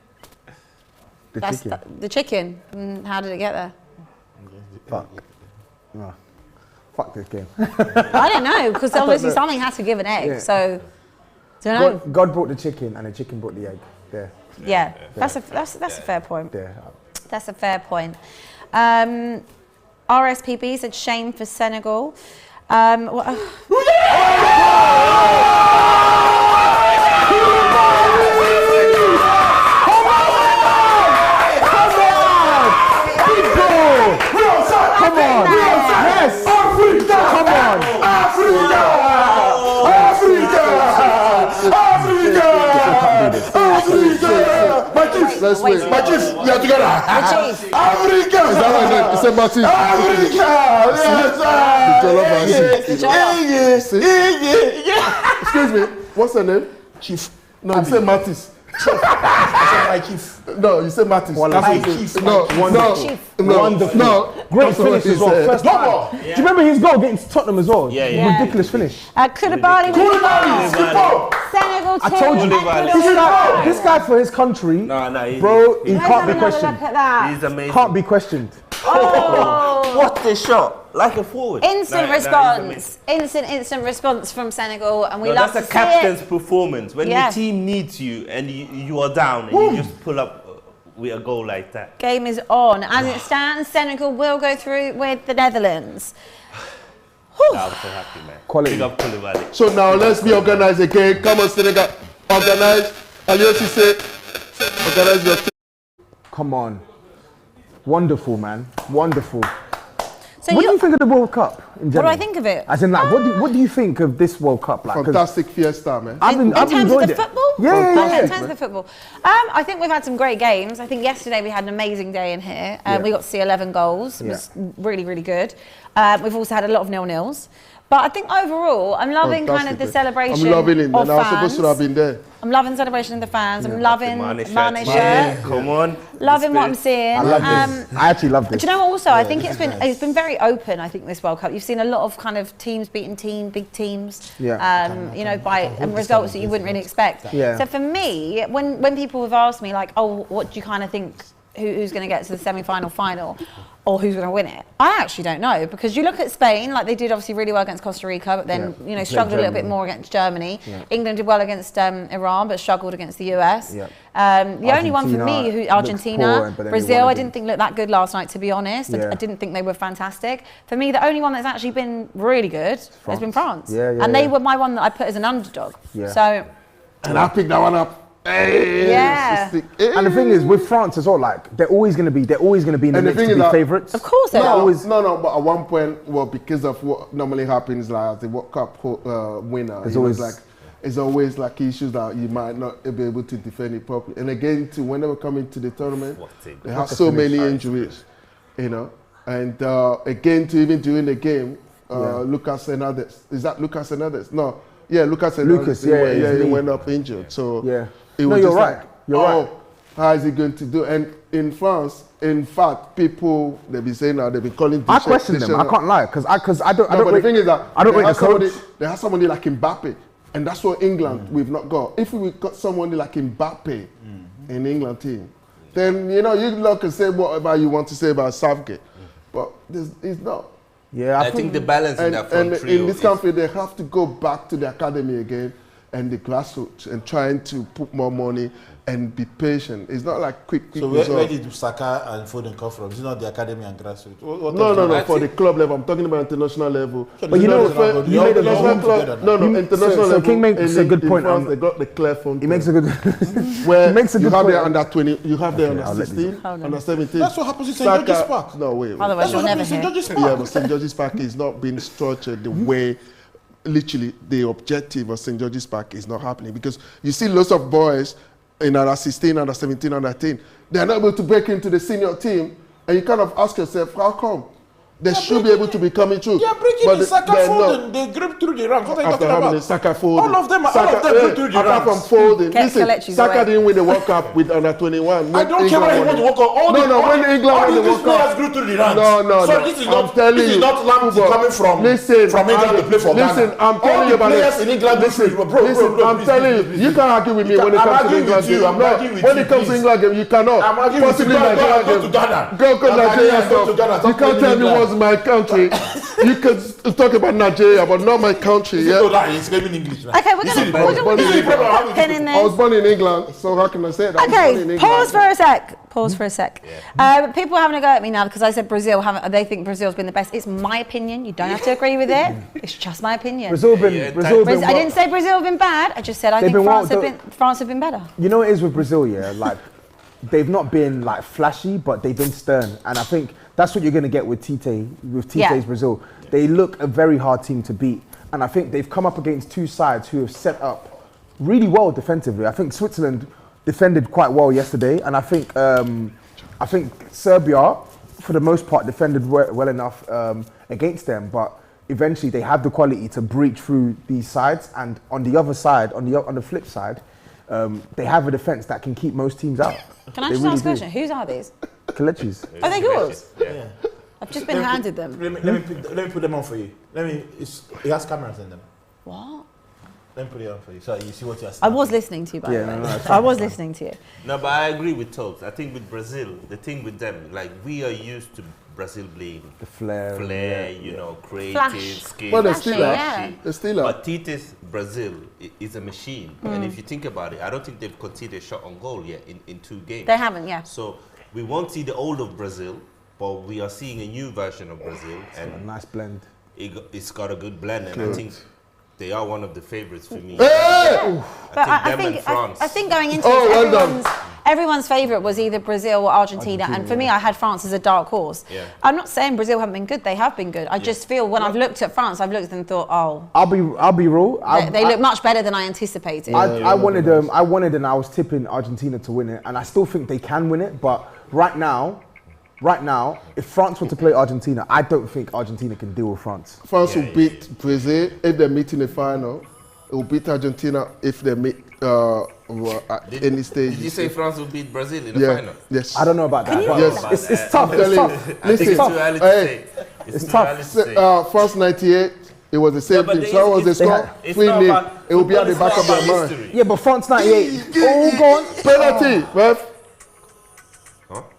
The chicken. How did it get there? Fuck this game. I don't know, because obviously something had to give an egg. Yeah. So, don't know. God brought the chicken, and the chicken brought the egg. There. Yeah. That's a fair point. There. That's a fair point. RSPB said shame for Senegal. Come on! Yes! Come on! Let's wait. Matches, we are together. Africa! Is that what it is? It's a Martin. Africa! Excuse me, what's her name? Chief. No, you said Mattis. I said my chief. No, you said Mattis. My chief. No. Great finish as well. First time. Do you remember his goal against Tottenham as well? Yeah. Ridiculous finish. Koulibaly. Senegal 2. I told you, this guy for his country, bro, he can't be questioned. Look at that. He's amazing. Can't be questioned. What a shot! Like a forward. Instant response. Instant response from Senegal, and we love to see it. That's a captain's performance. When your team needs you and you are down and you just pull up with a goal like that. Game is on. As it stands, Senegal will go through with the Netherlands. I'm so happy, man. Quality. Big up Koulibaly. So now let's be organized again. Come on, Senegal. Organize. And you also say, organize your team. Come on. Wonderful, man. Wonderful. So what do you think of the World Cup in general? What do I think of it? As in, like, what do you think of this World Cup? Like, Fantastic fiesta, man. In terms of the football? Yeah. In terms of the football. I think we've had some great games. I think yesterday we had an amazing day in here. We got to see 11 goals. It was really, really good. We've also had a lot of 0-0s. But I think overall, I'm loving kind of the celebration. I'm loving it, of man. I was fans. supposed to have been there. I'm loving the celebration of the fans. I'm loving Mane shirt. Come on. Loving what I'm seeing. I love this. I actually love this. Do you know what? Also, I think it's been very open. I think this World Cup, you've seen a lot of kind of teams beating big teams. By results that you wouldn't really expect. Yeah. So for me, when people have asked me like, oh, what do you kind of think? Who's going to get to the semi-final, final, or who's going to win it? I actually don't know, because you look at Spain, like they did obviously really well against Costa Rica, but then struggled a little bit more against Germany. Yeah. England did well against Iran, but struggled against the US. Yeah. The only one for me, Argentina, Brazil, I didn't think looked that good last night, to be honest. Yeah. I didn't think they were fantastic. For me, the only one that's actually been really good has been France. And they were my one that I put as an underdog. Yeah. So. And I picked that one up. Yeah. And the thing is, with France as well, like they're always going to be in the mix to be favourites. Of course they are. No, but at one point, well, because of what normally happens, like the World Cup winner, it's always like issues that you might not be able to defend it properly. And again, whenever coming to the tournament, they have so many injuries, and again, even during the game, Lucas Hernandez, is that Lucas Hernandez? No. Yeah, Lucas Hernandez. He went up injured. So it was you're right. You're right. How is he going to do? And in France, in fact, people they've been saying now they've been calling. I question them. I can't lie because I don't. But the thing is that I don't rate the coach. They have somebody like Mbappe, and that's what England we've not got. If we got somebody like Mbappe in England team, then you lot can say whatever you want to say about Southgate, but it's not. Yeah, I think the balance in that front trio in this country, they have to go back to the academy again and the grassroots and trying to put more money and be patient. It's not like quick So where did Saka and Foden come from? It's not the academy and grassroots. No. For the club level, I'm talking about international level. But international level. So King makes a good point. They got the clear phone. He makes a good. Where you have the under 20, you have the under 16, under 17. That's what happens in St. George's Park. No way. Otherwise, you'll never hear. Yeah, but St. George's Park is not being structured the way. Literally, the objective of St. George's Park is not happening because you see lots of boys in under 16, under 17, under 18. They are not able to break into the senior team, and you kind of ask yourself, how come? They should be able to be coming through. They are breaking in Saka Foden. They grip through the ranks. What are you talking about? Saka Foden. All of them grip through the ranks. Apart from Foden. Listen, Saka didn't win the World Cup with under 21. I don't care whether he won the World Cup. When England won the World Cup. Players grew through the ranks. No. So this is not Lamptey coming from England to play for Ghana. Listen, I'm telling you about it. Players in England. Listen, I'm telling you, you can't argue with me when it comes to England game. When it comes to England game, you cannot. I'm arguing with you. Go to Ghana. Go Nigeria. You can't tell me what's my country. You can talk about Nigeria, but not my country. Yeah. He's speaking English. Okay, we're going to pin in this. I was born in England, so how can I say that? Okay, pause for a sec. People are having a go at me now because I said Brazil. They think Brazil's been the best. It's my opinion. You don't have to agree with it. It's just my opinion. I didn't say Brazil have been bad. I just said I think France have been better. You know what it is with Brazil, yeah? Like, they've not been like flashy, but they've been stern, and I think that's what you're going to get with Tite's Brazil. They look a very hard team to beat, and I think they've come up against two sides who have set up really well defensively. I think Switzerland defended quite well yesterday, and I think Serbia, for the most part, defended well enough against them. But eventually, they have the quality to breach through these sides, and on the other side, on the flip side, they have a defense that can keep most teams out. Can I just ask a question? Whose are these? Kelechi's. Are they yours? Yeah. I've just been handed them. Let me put them on for you. It has cameras in them. What? Let me put it on for you so you see what you're saying. I was listening to you, by the way. I was listening to you. No, but I agree with Tobes. I think with Brazil, the thing with them, like we are used to Brazil being the flair, creative, skill. Well, they're still But Tite's Brazil is a machine. And if you think about it, I don't think they've conceded a shot on goal yet in 2 games. They haven't, yeah. So we won't see the old of Brazil, but we are seeing a new version of Brazil. And a nice blend. It's got a good blend, and I think they are one of the favourites for me. Hey! I think going into this, everyone's favourite was either Brazil or Argentina, and for me, I had France as a dark horse. Yeah. I'm not saying Brazil haven't been good; they have been good. I just feel when I've looked at France, I've looked and thought, oh, I'll be real. They look much better than I anticipated. I wanted and I was tipping Argentina to win it, and I still think they can win it. But right now, if France were to play Argentina, I don't think Argentina can deal with France. France will beat Brazil if they meet in the final. It will beat Argentina if they meet at any stage. Did you say France will beat Brazil in the final? Yes. I don't know about that. Yes. It's tough. It's tough. Listen, it's too early to say. It's tough. France 98. It was the same thing. So was the score 3-0. It will be at the back of their mind. Yeah, but France 98. Oh, go on. Penalty, ref.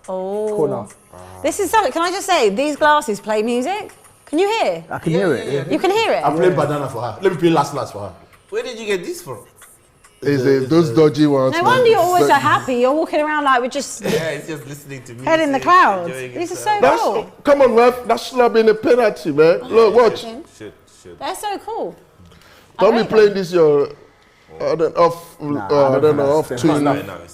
Oh. Corner. This is so. Can I just say, these glasses play music? Can you hear? I can hear it. Yeah. You can hear it? I'm playing banana for her. Let me play last for her. Where did you get this from? Those dodgy ones. No wonder you're always so happy. You're walking around like we're just it's just listening to music. head in the clouds. These are so cool. Come on, ref. That should have been a penalty, man. Look, watch. Should. They're so cool. Don't be playing this your off tune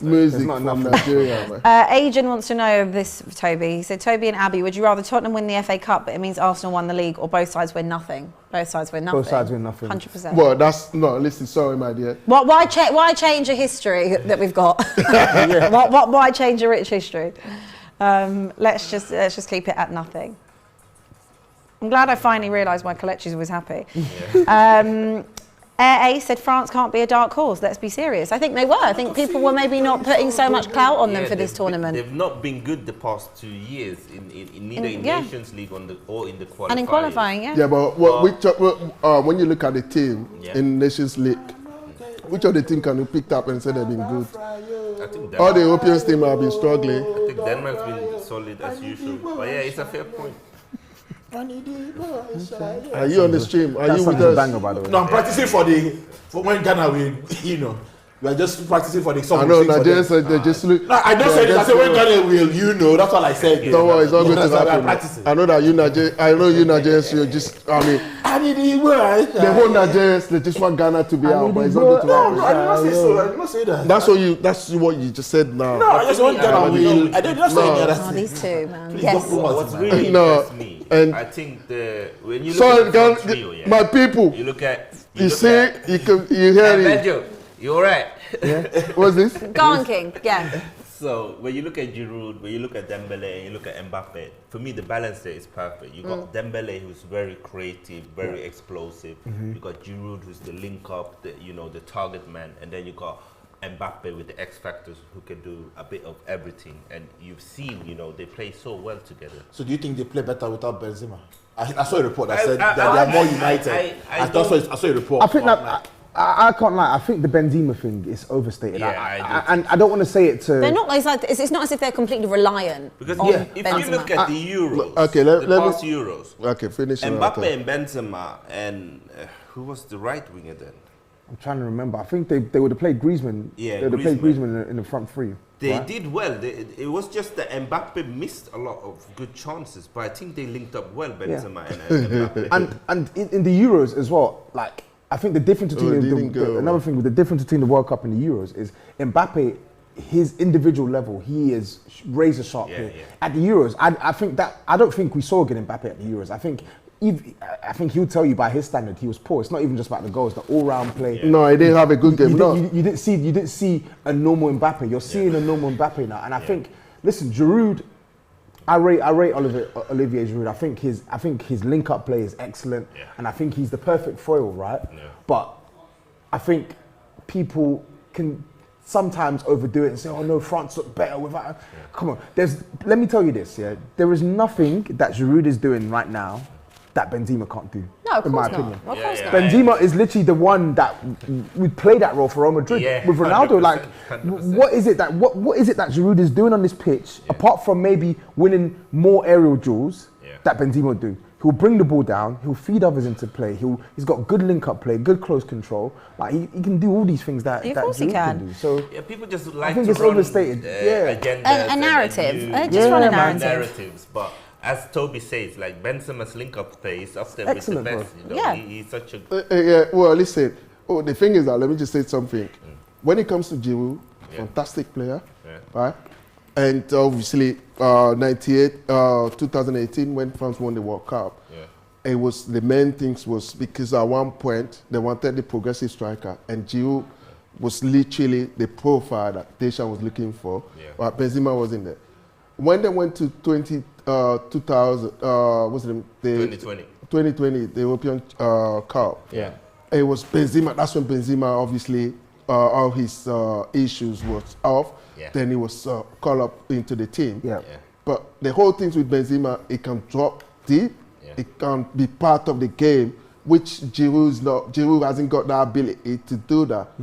music from Nigeria, man. Adrian wants to know this, Toby. He said, Toby and Abby, would you rather Tottenham win the FA Cup, but it means Arsenal won the league, or both sides win nothing? Both sides win nothing. Both sides win nothing. 100%. Well, listen, sorry, my dear. Why change a history that we've got? Why change a rich history? Let's just keep it at nothing. I'm glad I finally realised why Kelechi was happy. Air A said France can't be a dark horse. Let's be serious. I think they were. I think people were maybe not putting so much clout on them for this tournament. They've not been good the past 2 years in neither in Nations League or in the qualifying. And in qualifying, Yeah, but when you look at the team in Nations League, which of the team can you pick up and say they've been good? I think all the European teams have been struggling. I think Denmark's been solid as usual. But yeah, it's a fair point. Are you on the stream? Are you with us? Banger, by the way. No, I'm practicing for when Ghana will, we are just practicing for the song. I know, Nigerians they just look. No, I don't say this. I say when Ghana will, that's what I said. Don't worry, it's not going to happen. I know that you Nigerians, you're just, the whole Nigerians, they just want Ghana to be out, but it's not going to happen. No, I did not say so. I did not say that. That's what you just said now. No, I just want Ghana will. I did not say that. Oh, these two, man. Please Yes. What's really interests me, and I think when you look at the trio, my people, you look at. You hear it. Belgium, you alright? Yeah. What's this? Go on, King. Yeah. So when you look at Giroud, when you look at Dembele, and you look at Mbappe, for me the balance there is perfect. You got Dembele, who's very creative, very explosive. You got Giroud, who's the link up, the target man, and then you got Mbappe with the X factors who can do a bit of everything. And you've seen, they play so well together. So do you think they play better without Benzema? I saw a report that said that they are more united. I saw a report. I think that I can't lie. I think the Benzema thing is overstated. Yeah, and I don't want to say it to. They're not. It's not as if they're completely reliant. Because if Benzema. you look at the Euros, the past Euros, finish. Mbappe and Benzema, and who was the right winger then? I'm trying to remember. I think they would have played Griezmann. Yeah, they would have played Griezmann in the front three. They did well. It was just that Mbappe missed a lot of good chances, but I think they linked up well, Benzema and Mbappe. and in the Euros as well, like I think the difference between another thing with the difference between the World Cup and the Euros is Mbappe, his individual level, he is razor sharp here. At the Euros, I don't think we saw a good Mbappe at the Euros. I think he'll tell you by his standard he was poor. It's not even just about the goals, the all-round play. No, he didn't have a good game. You didn't see a normal Mbappe. You're seeing a normal Mbappe now, and I think, listen, Giroud, I rate Olivier Giroud. I think his link-up play is excellent, and I think he's the perfect foil, right? Yeah. But I think people can sometimes overdo it and say, "Oh no, France look better without." Yeah. Come on, let me tell you this. Yeah, there is nothing that Giroud is doing right now that Benzema can't do. No, of course in my not. opinion. Of course not. Benzema is literally the one that would play that role for Real Madrid with Ronaldo. 100%, like, 100%. What is it that Giroud is doing on this pitch, apart from maybe winning more aerial duels that Benzema would do? He'll bring the ball down. He'll feed others into play. He's got good link-up play, good close control. Like he can do all these things that Giroud can do. So people just like I think to it's run overstated. agendas a narrative. And Just run a narratives, but. As Toby says, like Benzema's link-up play is often with the best. He's such a... well, listen. The thing is that, let me just say something. When it comes to Giroud, fantastic player, right? And obviously, 2018, when France won the World Cup, it was the main things was because at one point they wanted the progressive striker, and Giroud was literally the profile that Deschamps was looking for. But Benzema wasn't there. When they went to 2020, the European Cup. It was Benzema. That's when Benzema obviously all his issues was off. Then he was called up into the team. But the whole thing with Benzema, it can drop deep. It can be part of the game, which Giroud hasn't got that ability to do that.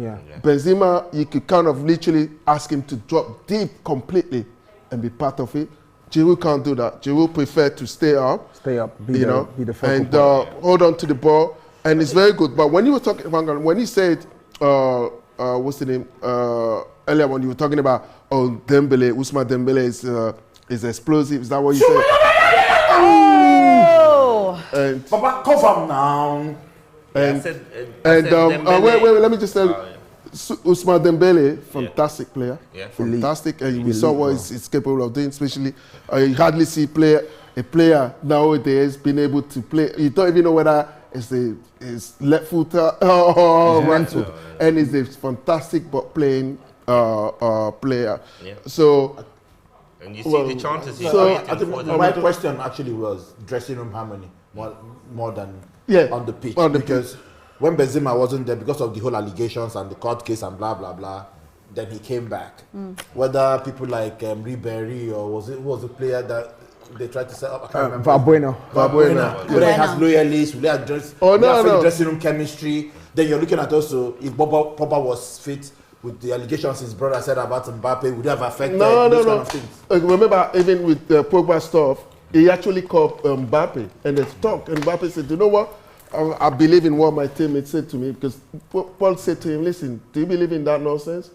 Benzema, you could kind of literally ask him to drop deep completely and be part of it. Giroud can't do that. Giroud prefer to stay up, be the focal point. Hold on to the ball, and it's very good. But when you were talking, when he said, what's the name? Earlier when you were talking about, Dembele, Ousmane Dembele is explosive. Is that what you said? And Papa, confirm now. Wait, let me just tell you. Ousmane Dembele, fantastic player. Fantastic. And we saw what he's capable of doing, especially you hardly see a player nowadays being able to play. You don't even know whether it's left footer or right foot. And he's a fantastic but playing player. So and you see the chances he's I think my question actually was dressing room harmony more than on the pitch. Because when Benzema wasn't there because of the whole allegations and the court case and blah blah blah, then he came back. Whether people like Ribéry or was the player that they tried to set up? I can't remember. Valbuena. Whether he has loyalists, will they address dressing room chemistry? Then you're looking at also if Pogba was fit with the allegations his brother said about Mbappe, would have affected those kind of things? Remember, even with the Pogba stuff, he actually called Mbappe and they talked. And Mbappe said, you know what? I believe in what my teammate said to me, because Paul said to him, listen, do you believe in that nonsense?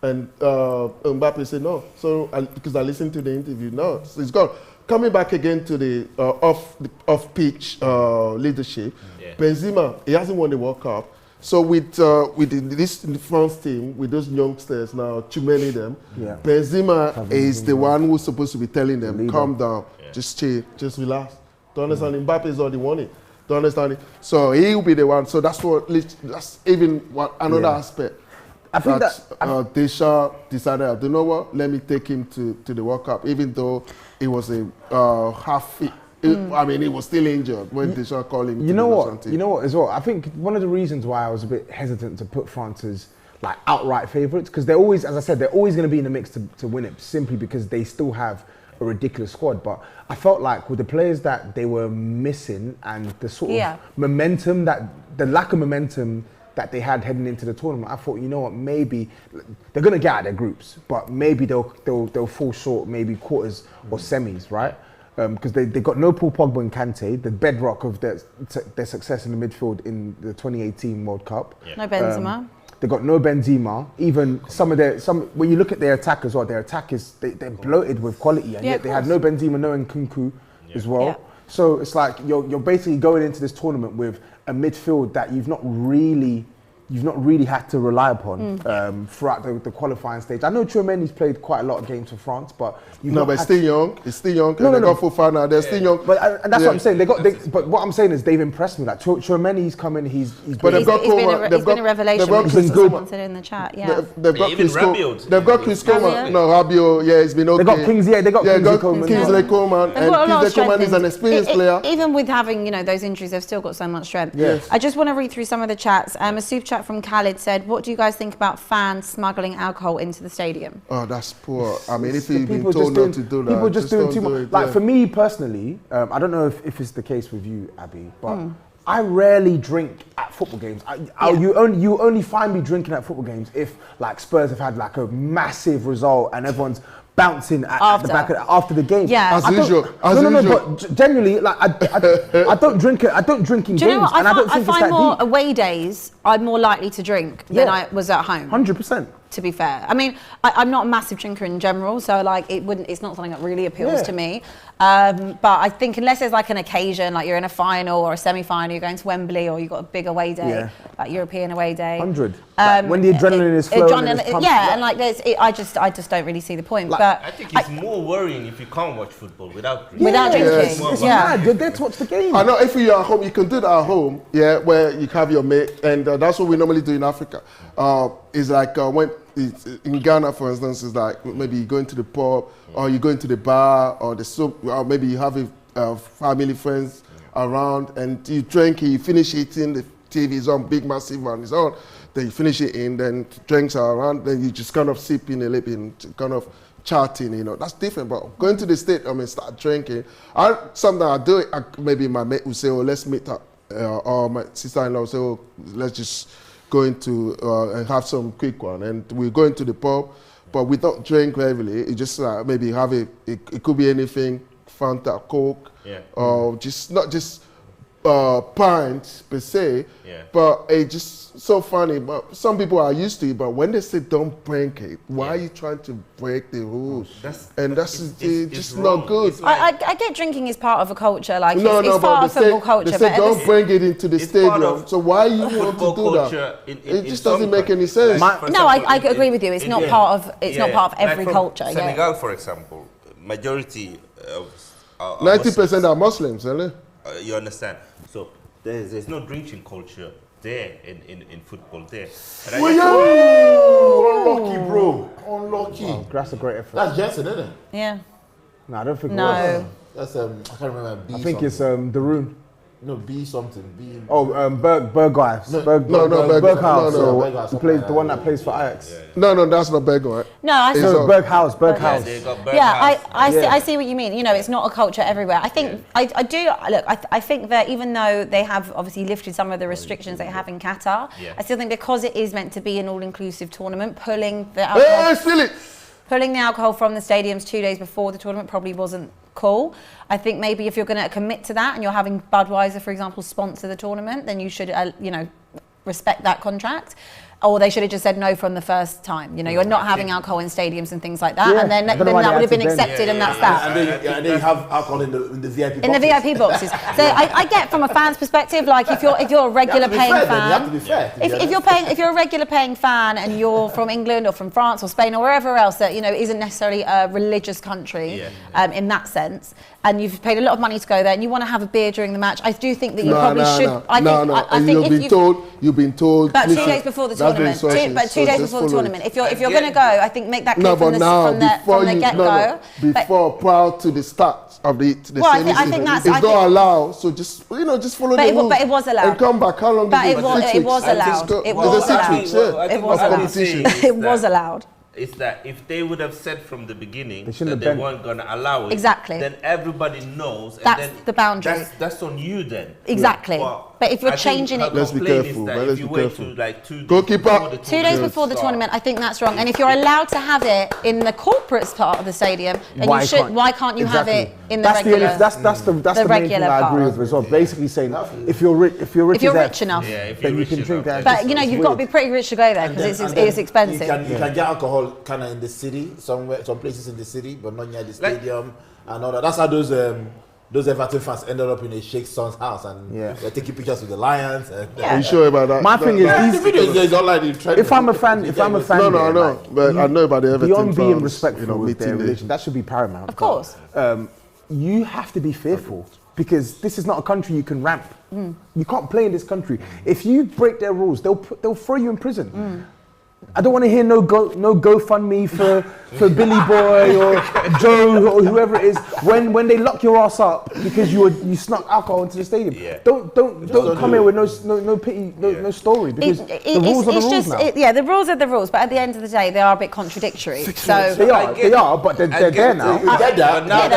And Mbappe said no. So because I listened to the interview, no. So it's gone. Coming back again to the off-pitch leadership, Benzema, he hasn't won the World Cup. So with this France team, with those youngsters now, too many of them, Benzema is the one who's supposed to be telling them, calm down, just chill, just relax. Do you understand? Mbappe is already won it. Do you understand it? So he'll be the one. So that's even another aspect. I think that Deschamps decided, you know what? Let me take him to the World Cup, even though it was a half. I mean, he was still injured when Deschamps called him. You know what? You know what as well. I think one of the reasons why I was a bit hesitant to put France as like outright favourites, because they're always, as I said, they're always going to be in the mix to win it, simply because they still have a ridiculous squad. But I felt like with the players that they were missing and the sort of momentum, the lack of momentum that they had heading into the tournament, I thought, you know what, maybe they're going to get out of their groups, but maybe they'll fall short, maybe quarters or semis, right? Because they got no Paul Pogba and Kante, the bedrock of their success in the midfield in the 2018 World Cup. No Benzema. They got no Benzema. Even when you look at their attack as well, their attack is they're bloated with quality, and yet they had no Benzema, no Nkunku as well. Yeah. So it's like you're basically going into this tournament with a midfield that you've not really had to rely upon throughout the qualifying stage. I know Tchouaméni's played quite a lot of games for France, but it's still young. It's still young. They got Fofana. They're still young. But and that's what I'm saying. But what I'm saying is they've impressed me. Like Tchouaméni's come in. He's been a revelation. He's been good. Wanted in the chat. Yeah. They've got Rabiot. They've got Chris Coleman. No, Rabiot. Yeah, he's been okay. They got Kingsley. They got Kingsley Coleman. And Kingsley Coleman is an experienced player. Even with having those injuries, they've still got so much strength. Yes. I just want to read through some of the chats. A super chat from Khalid said, what do you guys think about fans smuggling alcohol into the stadium? Oh, that's poor. I mean, if you've been told not to do that, people just doing too much. Like for me personally, I don't know if it's the case with you, Abby, but I rarely drink at football games. You only find me drinking at football games if like Spurs have had like a massive result and everyone's bouncing at the back after the game. Yeah, as usual. But generally, like I don't drink it. I don't drink in games. Do you know what? I find more away days. I'm more likely to drink than I was at home. 100%. to be fair. I mean, I'm not a massive drinker in general, so like it's not something that really appeals to me. But I think unless there's like an occasion, like you're in a final or a semi-final, you're going to Wembley, or you've got a big away day, like European away day. 100. When the adrenaline is flowing. And like I just don't really see the point. Like, but I think it's more worrying if you can't watch football without drinking. Without drinking. It's mad. You're there to watch the game. I know if you're at home, you can do that at home, where you have your mate, and that's what we normally do in Africa. It's like when it's in Ghana, for instance, it's like maybe you go into the pub, or you go into the bar, or the soup, or maybe you have family friends around, and you drink, you finish eating, the TV is on, big massive one is on, then you finish it in, then drinks are around, then you just kind of sipping a little bit, kind of chatting, you know, that's different. But going to the stadium and start drinking, something I do, maybe my mate will say, oh, let's meet up, or my sister-in-law will say, oh, let's just go into and have some quick one, and we go into the pub, but we don't drink heavily. It just maybe have it could be anything, Fanta, Coke, or just not just pints per se, but it's just so funny. But some people are used to it, but when they say don't drink it, why are you trying to break the rules? That's just not good. Like, I get drinking is part of a culture, like it's part of football culture. They say don't bring it into the stadium. So why you want to do that? It just doesn't make any sense. I agree with you. It's not part of every culture. Senegal, for example, majority of 90% are Muslims, isn't it? You understand? So there's no drinking culture there in football there. Unlucky, bro. Unlucky. Wow, that's a great effort. That's Jensen, isn't it? Yeah. No, I don't think it No. was. That's I can't remember. B I think something. it's Darun. No, B something. B. Oh, Berghuis. Berghuis. So he plays the one that plays for Ajax. No, that's not Berghuis. No, I see. So Berghuis. I see what you mean. You know, it's not a culture everywhere. I think I think that even though they have obviously lifted some of the restrictions they have in Qatar, I still think because it is meant to be an all-inclusive tournament, pulling the alcohol from the stadiums 2 days before the tournament probably wasn't cool. I think maybe if you're going to commit to that and you're having Budweiser, for example, sponsor the tournament, then you should, respect that contract. Or they should have just said no from the first time. You know, you're not having alcohol in stadiums and things like that. And then that would have been accepted, and that's that. And then you have alcohol in the VIP boxes. In the VIP boxes. So I get from a fan's perspective, like if you're a regular paying fan, you have to be fair. if you're a regular paying fan and you're from England or from France or Spain or wherever else that isn't necessarily a religious country in that sense, and you've paid a lot of money to go there and you want to have a beer during the match, I do think that you probably should. I think you've been told. About 2 days before the tournament. 2 days before the tournament. If you're going to go, I think make that clear from the get-go. Prior to the start of the I think that's. It's not allowed. So just follow the rules. But it was allowed. And come back. How long? But it was allowed. It was allowed. It was allowed. Is that if they would have said from the beginning that they weren't going to allow it, then everybody knows. That's the boundary. That's on you then. Exactly. But if you're changing it, let's be careful. Let's be careful. Like 2 days Goalkeeper. 2 days before the tournament, I think that's wrong. And if you're allowed to have it in the corporate part of the stadium, then why can't you have it in the regular? That's the main thing I agree with as well. Basically saying if you're rich enough, then you can drink that. But you've got to be pretty rich to go there because it's expensive. You can get alcohol kind of in the city, some places in the city, but not near the stadium and all that. That's how those Everton fans ended up in a Sheikh's son's house and they're taking pictures with the Lions. Are you sure about that? My thing is, the video is online. If I'm a fan, no, but I know about the Everton beyond fans, being respectful with their religion, that should be paramount. Of course. You have to be fearful because this is not a country you can ramp. You can't play in this country. If you break their rules, they'll throw you in prison. I don't want to hear no GoFundMe for Billy Boy or Joe or whoever it is when they lock your ass up because you snuck alcohol into the stadium. Don't come here with no pity, no story because the rules are the rules now. The rules are the rules, but at the end of the day, they are a bit contradictory. So they are, but they're there now. They're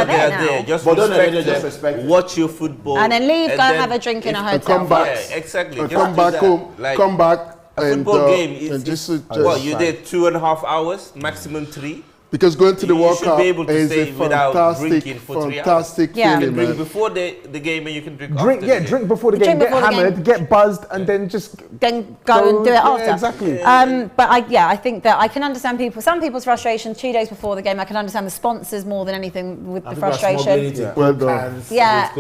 there. Just respect them. Watch your football, and then leave. Go have a drink in a hotel. Come back. Exactly. Come back home. Come back. A football game is what you did 2.5 hours, maximum 3. Because going to the World should Cup be able to is stay a without drinking for 3 hours. fantastic Yeah. You feeling, can drink man. before the game and you can drink Drink, after yeah, the game. drink before the Drink game, get before the hammered, game. get buzzed, and then just Then go and do it yeah, after. exactly. But I think that I can understand some people's frustration 2 days before the game. I can understand the sponsors more than anything with the frustration. Well done. Yeah.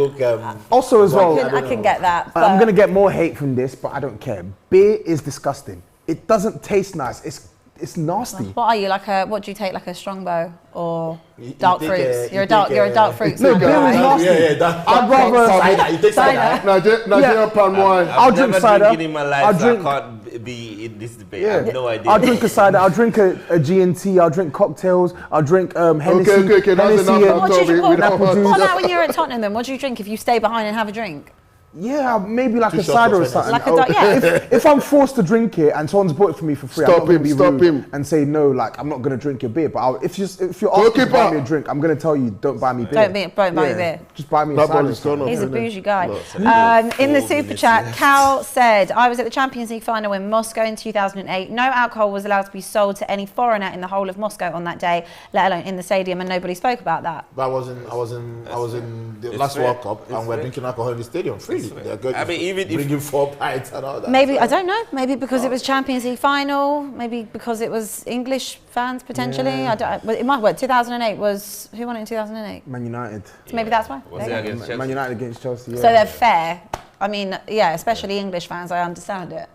Also as well, I can get that. I'm but- gonna get more hate from this, but I don't care. Beer is disgusting. It doesn't taste nice. It's nasty. What are you like what do you take, like a strongbow or dark take fruits? a- You're a dark fruits No, man, beer right? is nasty. I'd rather cider. You take cider. Nigerian palm wine. I'll I've drink never cider. drinking in my life, I'll so drink- I can't be in this debate. I Yeah. have no idea. I'll drink a cider. I'll drink a G&T. I'll drink cocktails. I'll drink Hennessy. Okay, that's Hennessy enough and- now, What do Toby. you We what, don't what want- about when you're at Tottenham then? What do you drink if you stay behind and have a drink? Yeah, maybe like a shots cider of or something. Like a dark- yeah. If I'm forced to drink it and someone's bought it for me for free, I'm Stop not gonna him, be stop rude him. and say no. Like I'm not gonna drink your beer. But if you're asking to Goalkeeper. buy me a drink, I'm gonna tell you don't buy me beer. Don't buy me beer. Just buy me a That cider. ball or is gone something. off. He's a isn't it? bougie guy. Look, In the 4 super minutes chat, left. Cal said, I was at the Champions League final in Moscow in 2008. No alcohol was allowed to be sold to any foreigner in the whole of Moscow on that day, let alone in the stadium, and nobody spoke about that. But I was in the It's last fair. World Cup, It's and we're fair. drinking alcohol in the stadium freely. They're good. I mean, even if- bringing 4 pints and all that. Maybe, I don't know, maybe because it was Champions League final, maybe because it was English fans potentially. I don't, but it might work. 2008 was, who won it in 2008? Man United. So maybe that's why. Was There it you go. against Chelsea? Man United against Chelsea. Yeah. So they're fair. I mean, yeah, especially English fans, I understand it.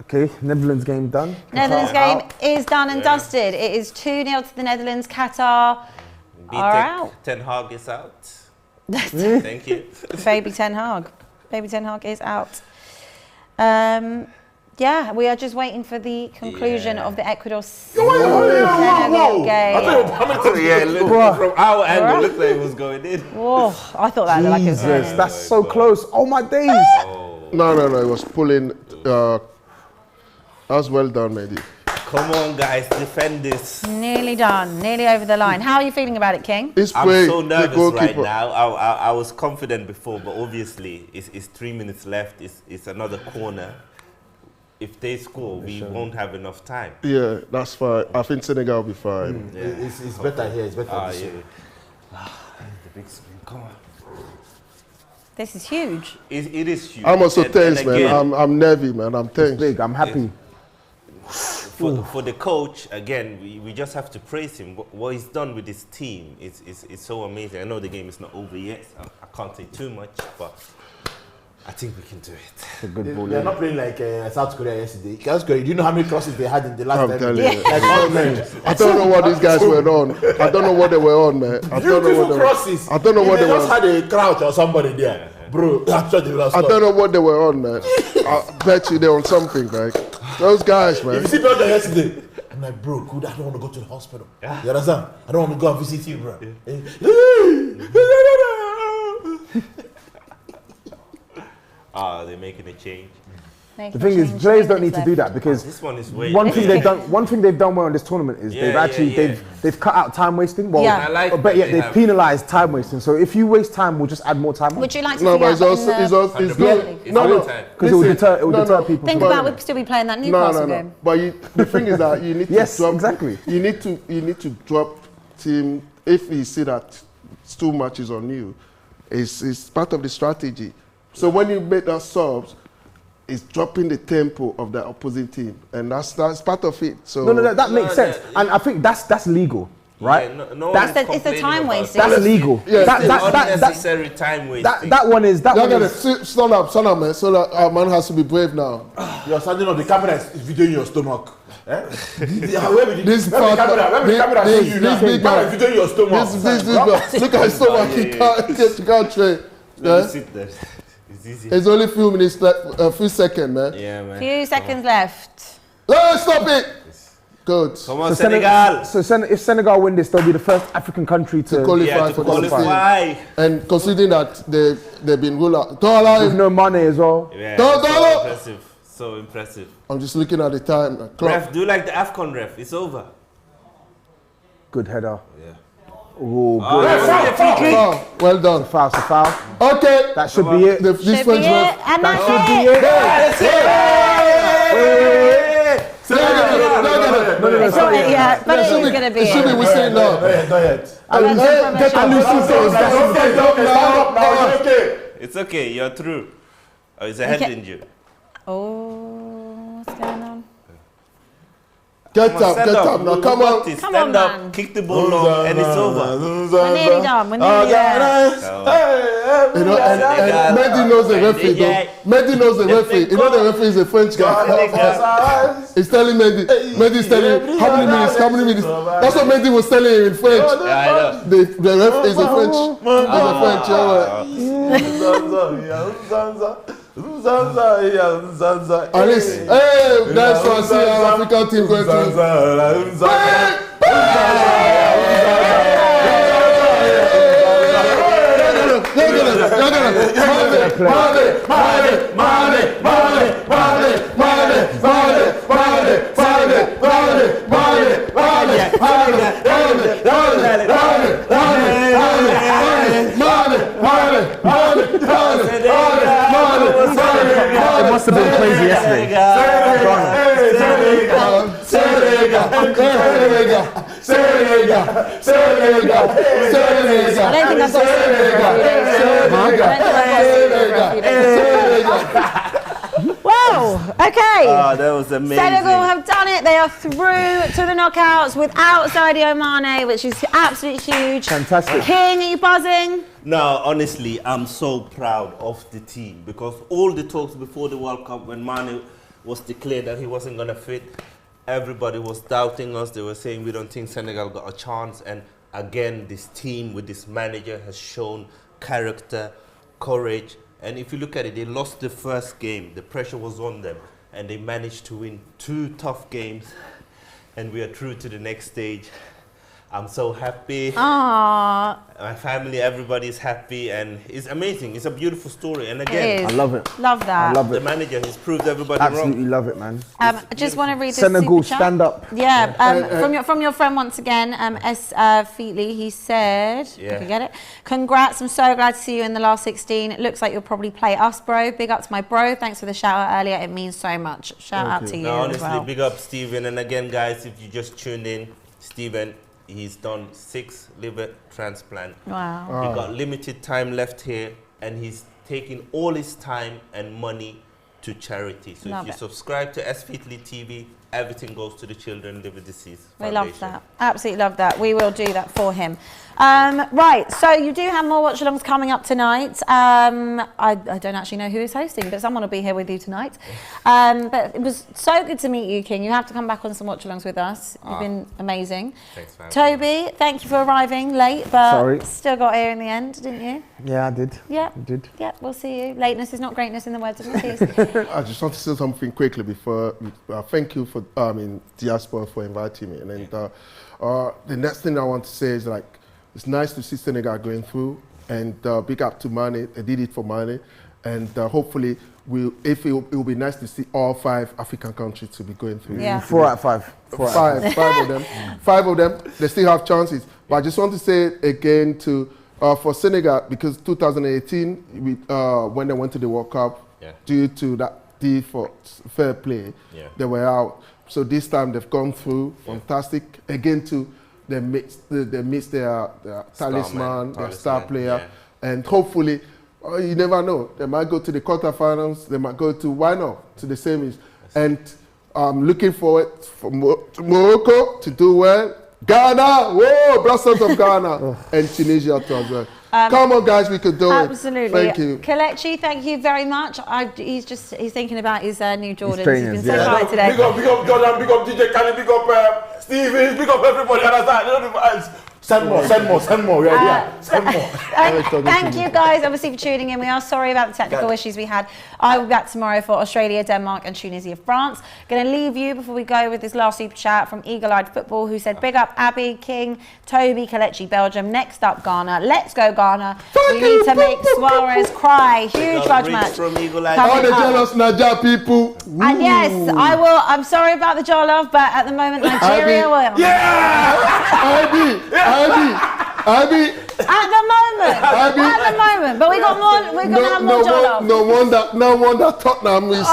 Okay, Netherlands game done. Netherlands Qatar game out. is done and dusted. It is 2-0 to the Netherlands. Qatar are out. Ten Hag is out. Thank you. Baby Ten Hag. Baby Ten Hag is out. Yeah, we are just waiting for the conclusion of the Ecuador Senegal game. Yeah, look, from our angle, looked like it was going in. Whoa, I thought that looked like it was Jesus, going in. that's so close. Oh my days. No, it was pulling. That was well done, Mehdi. Come on, guys, defend this. Nearly done, nearly over the line. How are you feeling about it, King? This I'm play, so the nervous goalkeeper. right now. I was confident before, but obviously it's 3 minutes left. It's another corner. If they score, we won't have enough time. Yeah, that's fine. I think Senegal will be fine. It's better here. It's better this year. The big screen, come on. This is huge. It is huge. I'm also And tense, man. again, I'm nervy, man. I'm tense. Big, I'm happy. For the coach, again, we just have to praise him. What he's done with his team is so amazing. I know the game is not over yet. I can't say too much, but I think we can do it. It's a good ball. They're not playing like South Korea yesterday. South Korea, do you know how many crosses they had in the last I'm 10 telling minutes? you. Like, all men. I don't know what these guys were on. I don't know what they were on, man. I don't know Beautiful what they were. crosses. I don't know If what they just were. had a crouch or somebody there. Bro, I'm sure they would have I scored. don't know what they were on, man. I bet you they're on something, like those guys, If man. you see me out there yesterday, I'm like, bro, good, I don't want to go to the hospital. You understand? I don't want to go and visit you, bro. They're making a change. The thing is, players don't need to do that because This one is way. one thing they've done well in this tournament is they've cut out time wasting. Well, Yeah. I like but that yet they they've have- penalised time wasting. So if you waste time, we'll just add more time. Would you like to No, see but that it's also, in it's the- also, it's Premier not. League. It's No, all no. the time. Because it will Listen, deter people. Think from about going. we'd still be playing that No, Newcastle no. game. But the thing is that you need to Yes, drop. exactly. You need to drop team if you see that it's too much is on you. It's part of the strategy. So when you make that subs, it's dropping the tempo of the opposing team, and that's part of it. So No, that makes sense, yeah. and I think that's legal, right? Yeah, no That's one's it's the complaining time about wasting. that. That's legal. Yeah, that, it's that, that, Unnecessary time wasting. that one is that Y'all one gotta is, stand up, man. So that our man has to be brave now. You're standing up, the camera is videoing your stomach. Eh? This Where the camera this- see you this now? big Camera man. is videoing your stomach. This look at his stomach. He can't train. Let Yeah? me sit there. It's easy. It's only few minutes left, a few seconds, man. Yeah, man. Few seconds left. Let's stop it. Good. Come on, Senegal. if Senegal win this, they'll be the first African country to qualify Yeah, to for this qualify. And considering that they've been ruled out. Don't allow with him. no money as well. Yeah, Don't- so don't- impressive. So impressive. I'm just looking at the time. The clock. Ref, do like the AFCON ref. It's over. Good header. Yeah. Oh, good. Foul. Well done. Foul, it's a foul. Okay. That should be it. This Should be French it, ref. and That that's should it. be it. No, It's not it yet, but it is going to be. It should be whistling now. Not yet. It's okay, you're through. Oh, it's a head injury. Oh, what's going on? Get up now, come on. Stand up, kick the ball long, and it's over. We're nearly done. We're nearly there. You know, and Mendy knows the referee. Mendy knows the referee. You know the referee is a French guy. He's telling Mendy. Mendy's telling him how many minutes. That's what Mendy was telling him in French. Yeah, I know. The referee is a French. Alice, hey, that's what I see our African team going to. It must have been crazy yesterday. Whoa, okay. Oh, that was amazing. Senegal have done it. They are through to the knockouts without Sadio Mane, which is absolutely huge. Fantastic. King, are you buzzing? No, honestly, I'm so proud of the team because all the talks before the World Cup when Mane was declared that he wasn't going to fit, everybody was doubting us. They were saying we don't think Senegal got a chance. And again, this team with this manager has shown character, courage. And if you look at it, they lost the first game. The pressure was on them. And they managed to win 2 tough games. And we are through to the next stage. I'm so happy. Aww. My family, everybody is happy, and it's amazing. It's a beautiful story, and again, I love it. Love that. I love the it. manager has proved everybody Absolutely wrong. love it, man. I just want to read this Senegal, super chat. stand up. Yeah, from your friend once again, S. Featley. He said, I can get it. Congrats! I'm so glad to see you in the last 16. It looks like you'll probably play us, bro. Big up to my bro. Thanks for the shout out earlier. It means so much. Shout out to you. No, honestly, as well. big up Stephen. And again, guys, if you just tuned in, Stephen, he's done 6 liver transplant. Wow. He got limited time left here, and he's taking all his time and money to charity. So if you subscribe to S. Featley TV, everything goes to the Children Liver Disease Foundation. We love that. Absolutely love that. We will do that for him. Right, so you do have more watch-alongs coming up tonight. I don't actually know who is hosting, but someone will be here with you tonight. But it was so good to meet you, King. You have to come back on some watch-alongs with us. You've been amazing. Thanks, man. Toby, thank you for arriving late, but still got here in the end, didn't you? Yeah, I did. Yeah. I did. Yeah, we'll see you. Lateness is not greatness, in the words of Matisse. I just want to say something quickly before. Thank you for Diaspora for inviting me. And then the next thing I want to say is like, it's nice to see Senegal going through, and big up to Mane. They did it for Mane, and hopefully it will be nice to see all 5 African countries to be going through. Yeah. 4 out of 5. 5 of them. 5 of them. They still have chances. But I just want to say again for Senegal, because 2018 when they went to the World Cup, due to that default fair play, they were out. So this time they've gone through. Fantastic. Again they missed their talisman, their star player, and hopefully, you never know, they might go to the quarterfinals, they might go to to the semis, and I'm looking forward for Morocco to do well. Ghana, whoa, blossoms of Ghana, and Tunisia too as well. Come on, guys, we could do it. Absolutely. Thank you. Kelechi, thank you very much. He's thinking about his new Jordans. trainers, He's been so quiet today. Big up Jordan, big up DJ Khaled, big up Stevens, big up everybody. Send more. Send more. Send more. Thank you guys, obviously, for tuning in. We are sorry about the technical issues we had. I will be back tomorrow for Australia, Denmark, and Tunisia, France. Going to leave you before we go with this last super chat from Eagle Eyed Football, who said, "Big up Abbi, King, Toby, Kelechi, Belgium. Next up, Ghana. Let's go, Ghana. We need to make Suarez cry. Huge grudge match. From Eagle Eyed. All the jealous Niger people. And yes, I will. I'm sorry about the jollof, but at the moment, Nigeria will. Yeah! Abbi! Abbi. At the moment. But we got more. We're gonna have more jollof. No wonder Tottenham is.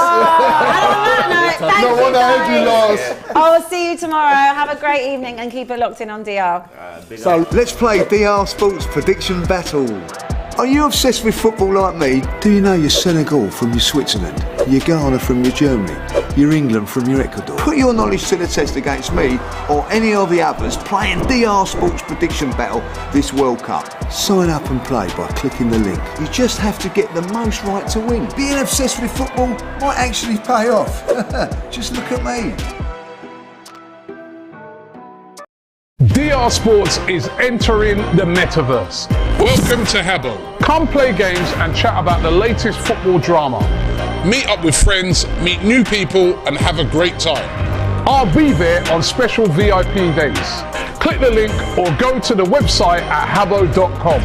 No wonder Henry lost. I will see you tomorrow. Have a great evening and keep it locked in on DR. So let's play DR Sports Prediction Battle. Are you obsessed with football like me? Do you know your Senegal from your Switzerland, your Ghana from your Germany, your England from your Ecuador? Put your knowledge to the test against me or any of the others playing DR Sports Prediction Battle this World Cup. Sign up and play by clicking the link. You just have to get the most right to win. Being obsessed with football might actually pay off. Just look at me. DR Sports is entering the metaverse. Welcome to Habbo. Come play games and chat about the latest football drama. Meet up with friends, meet new people, and have a great time. I'll be there on special VIP days. Click the link or go to the website at habbo.com.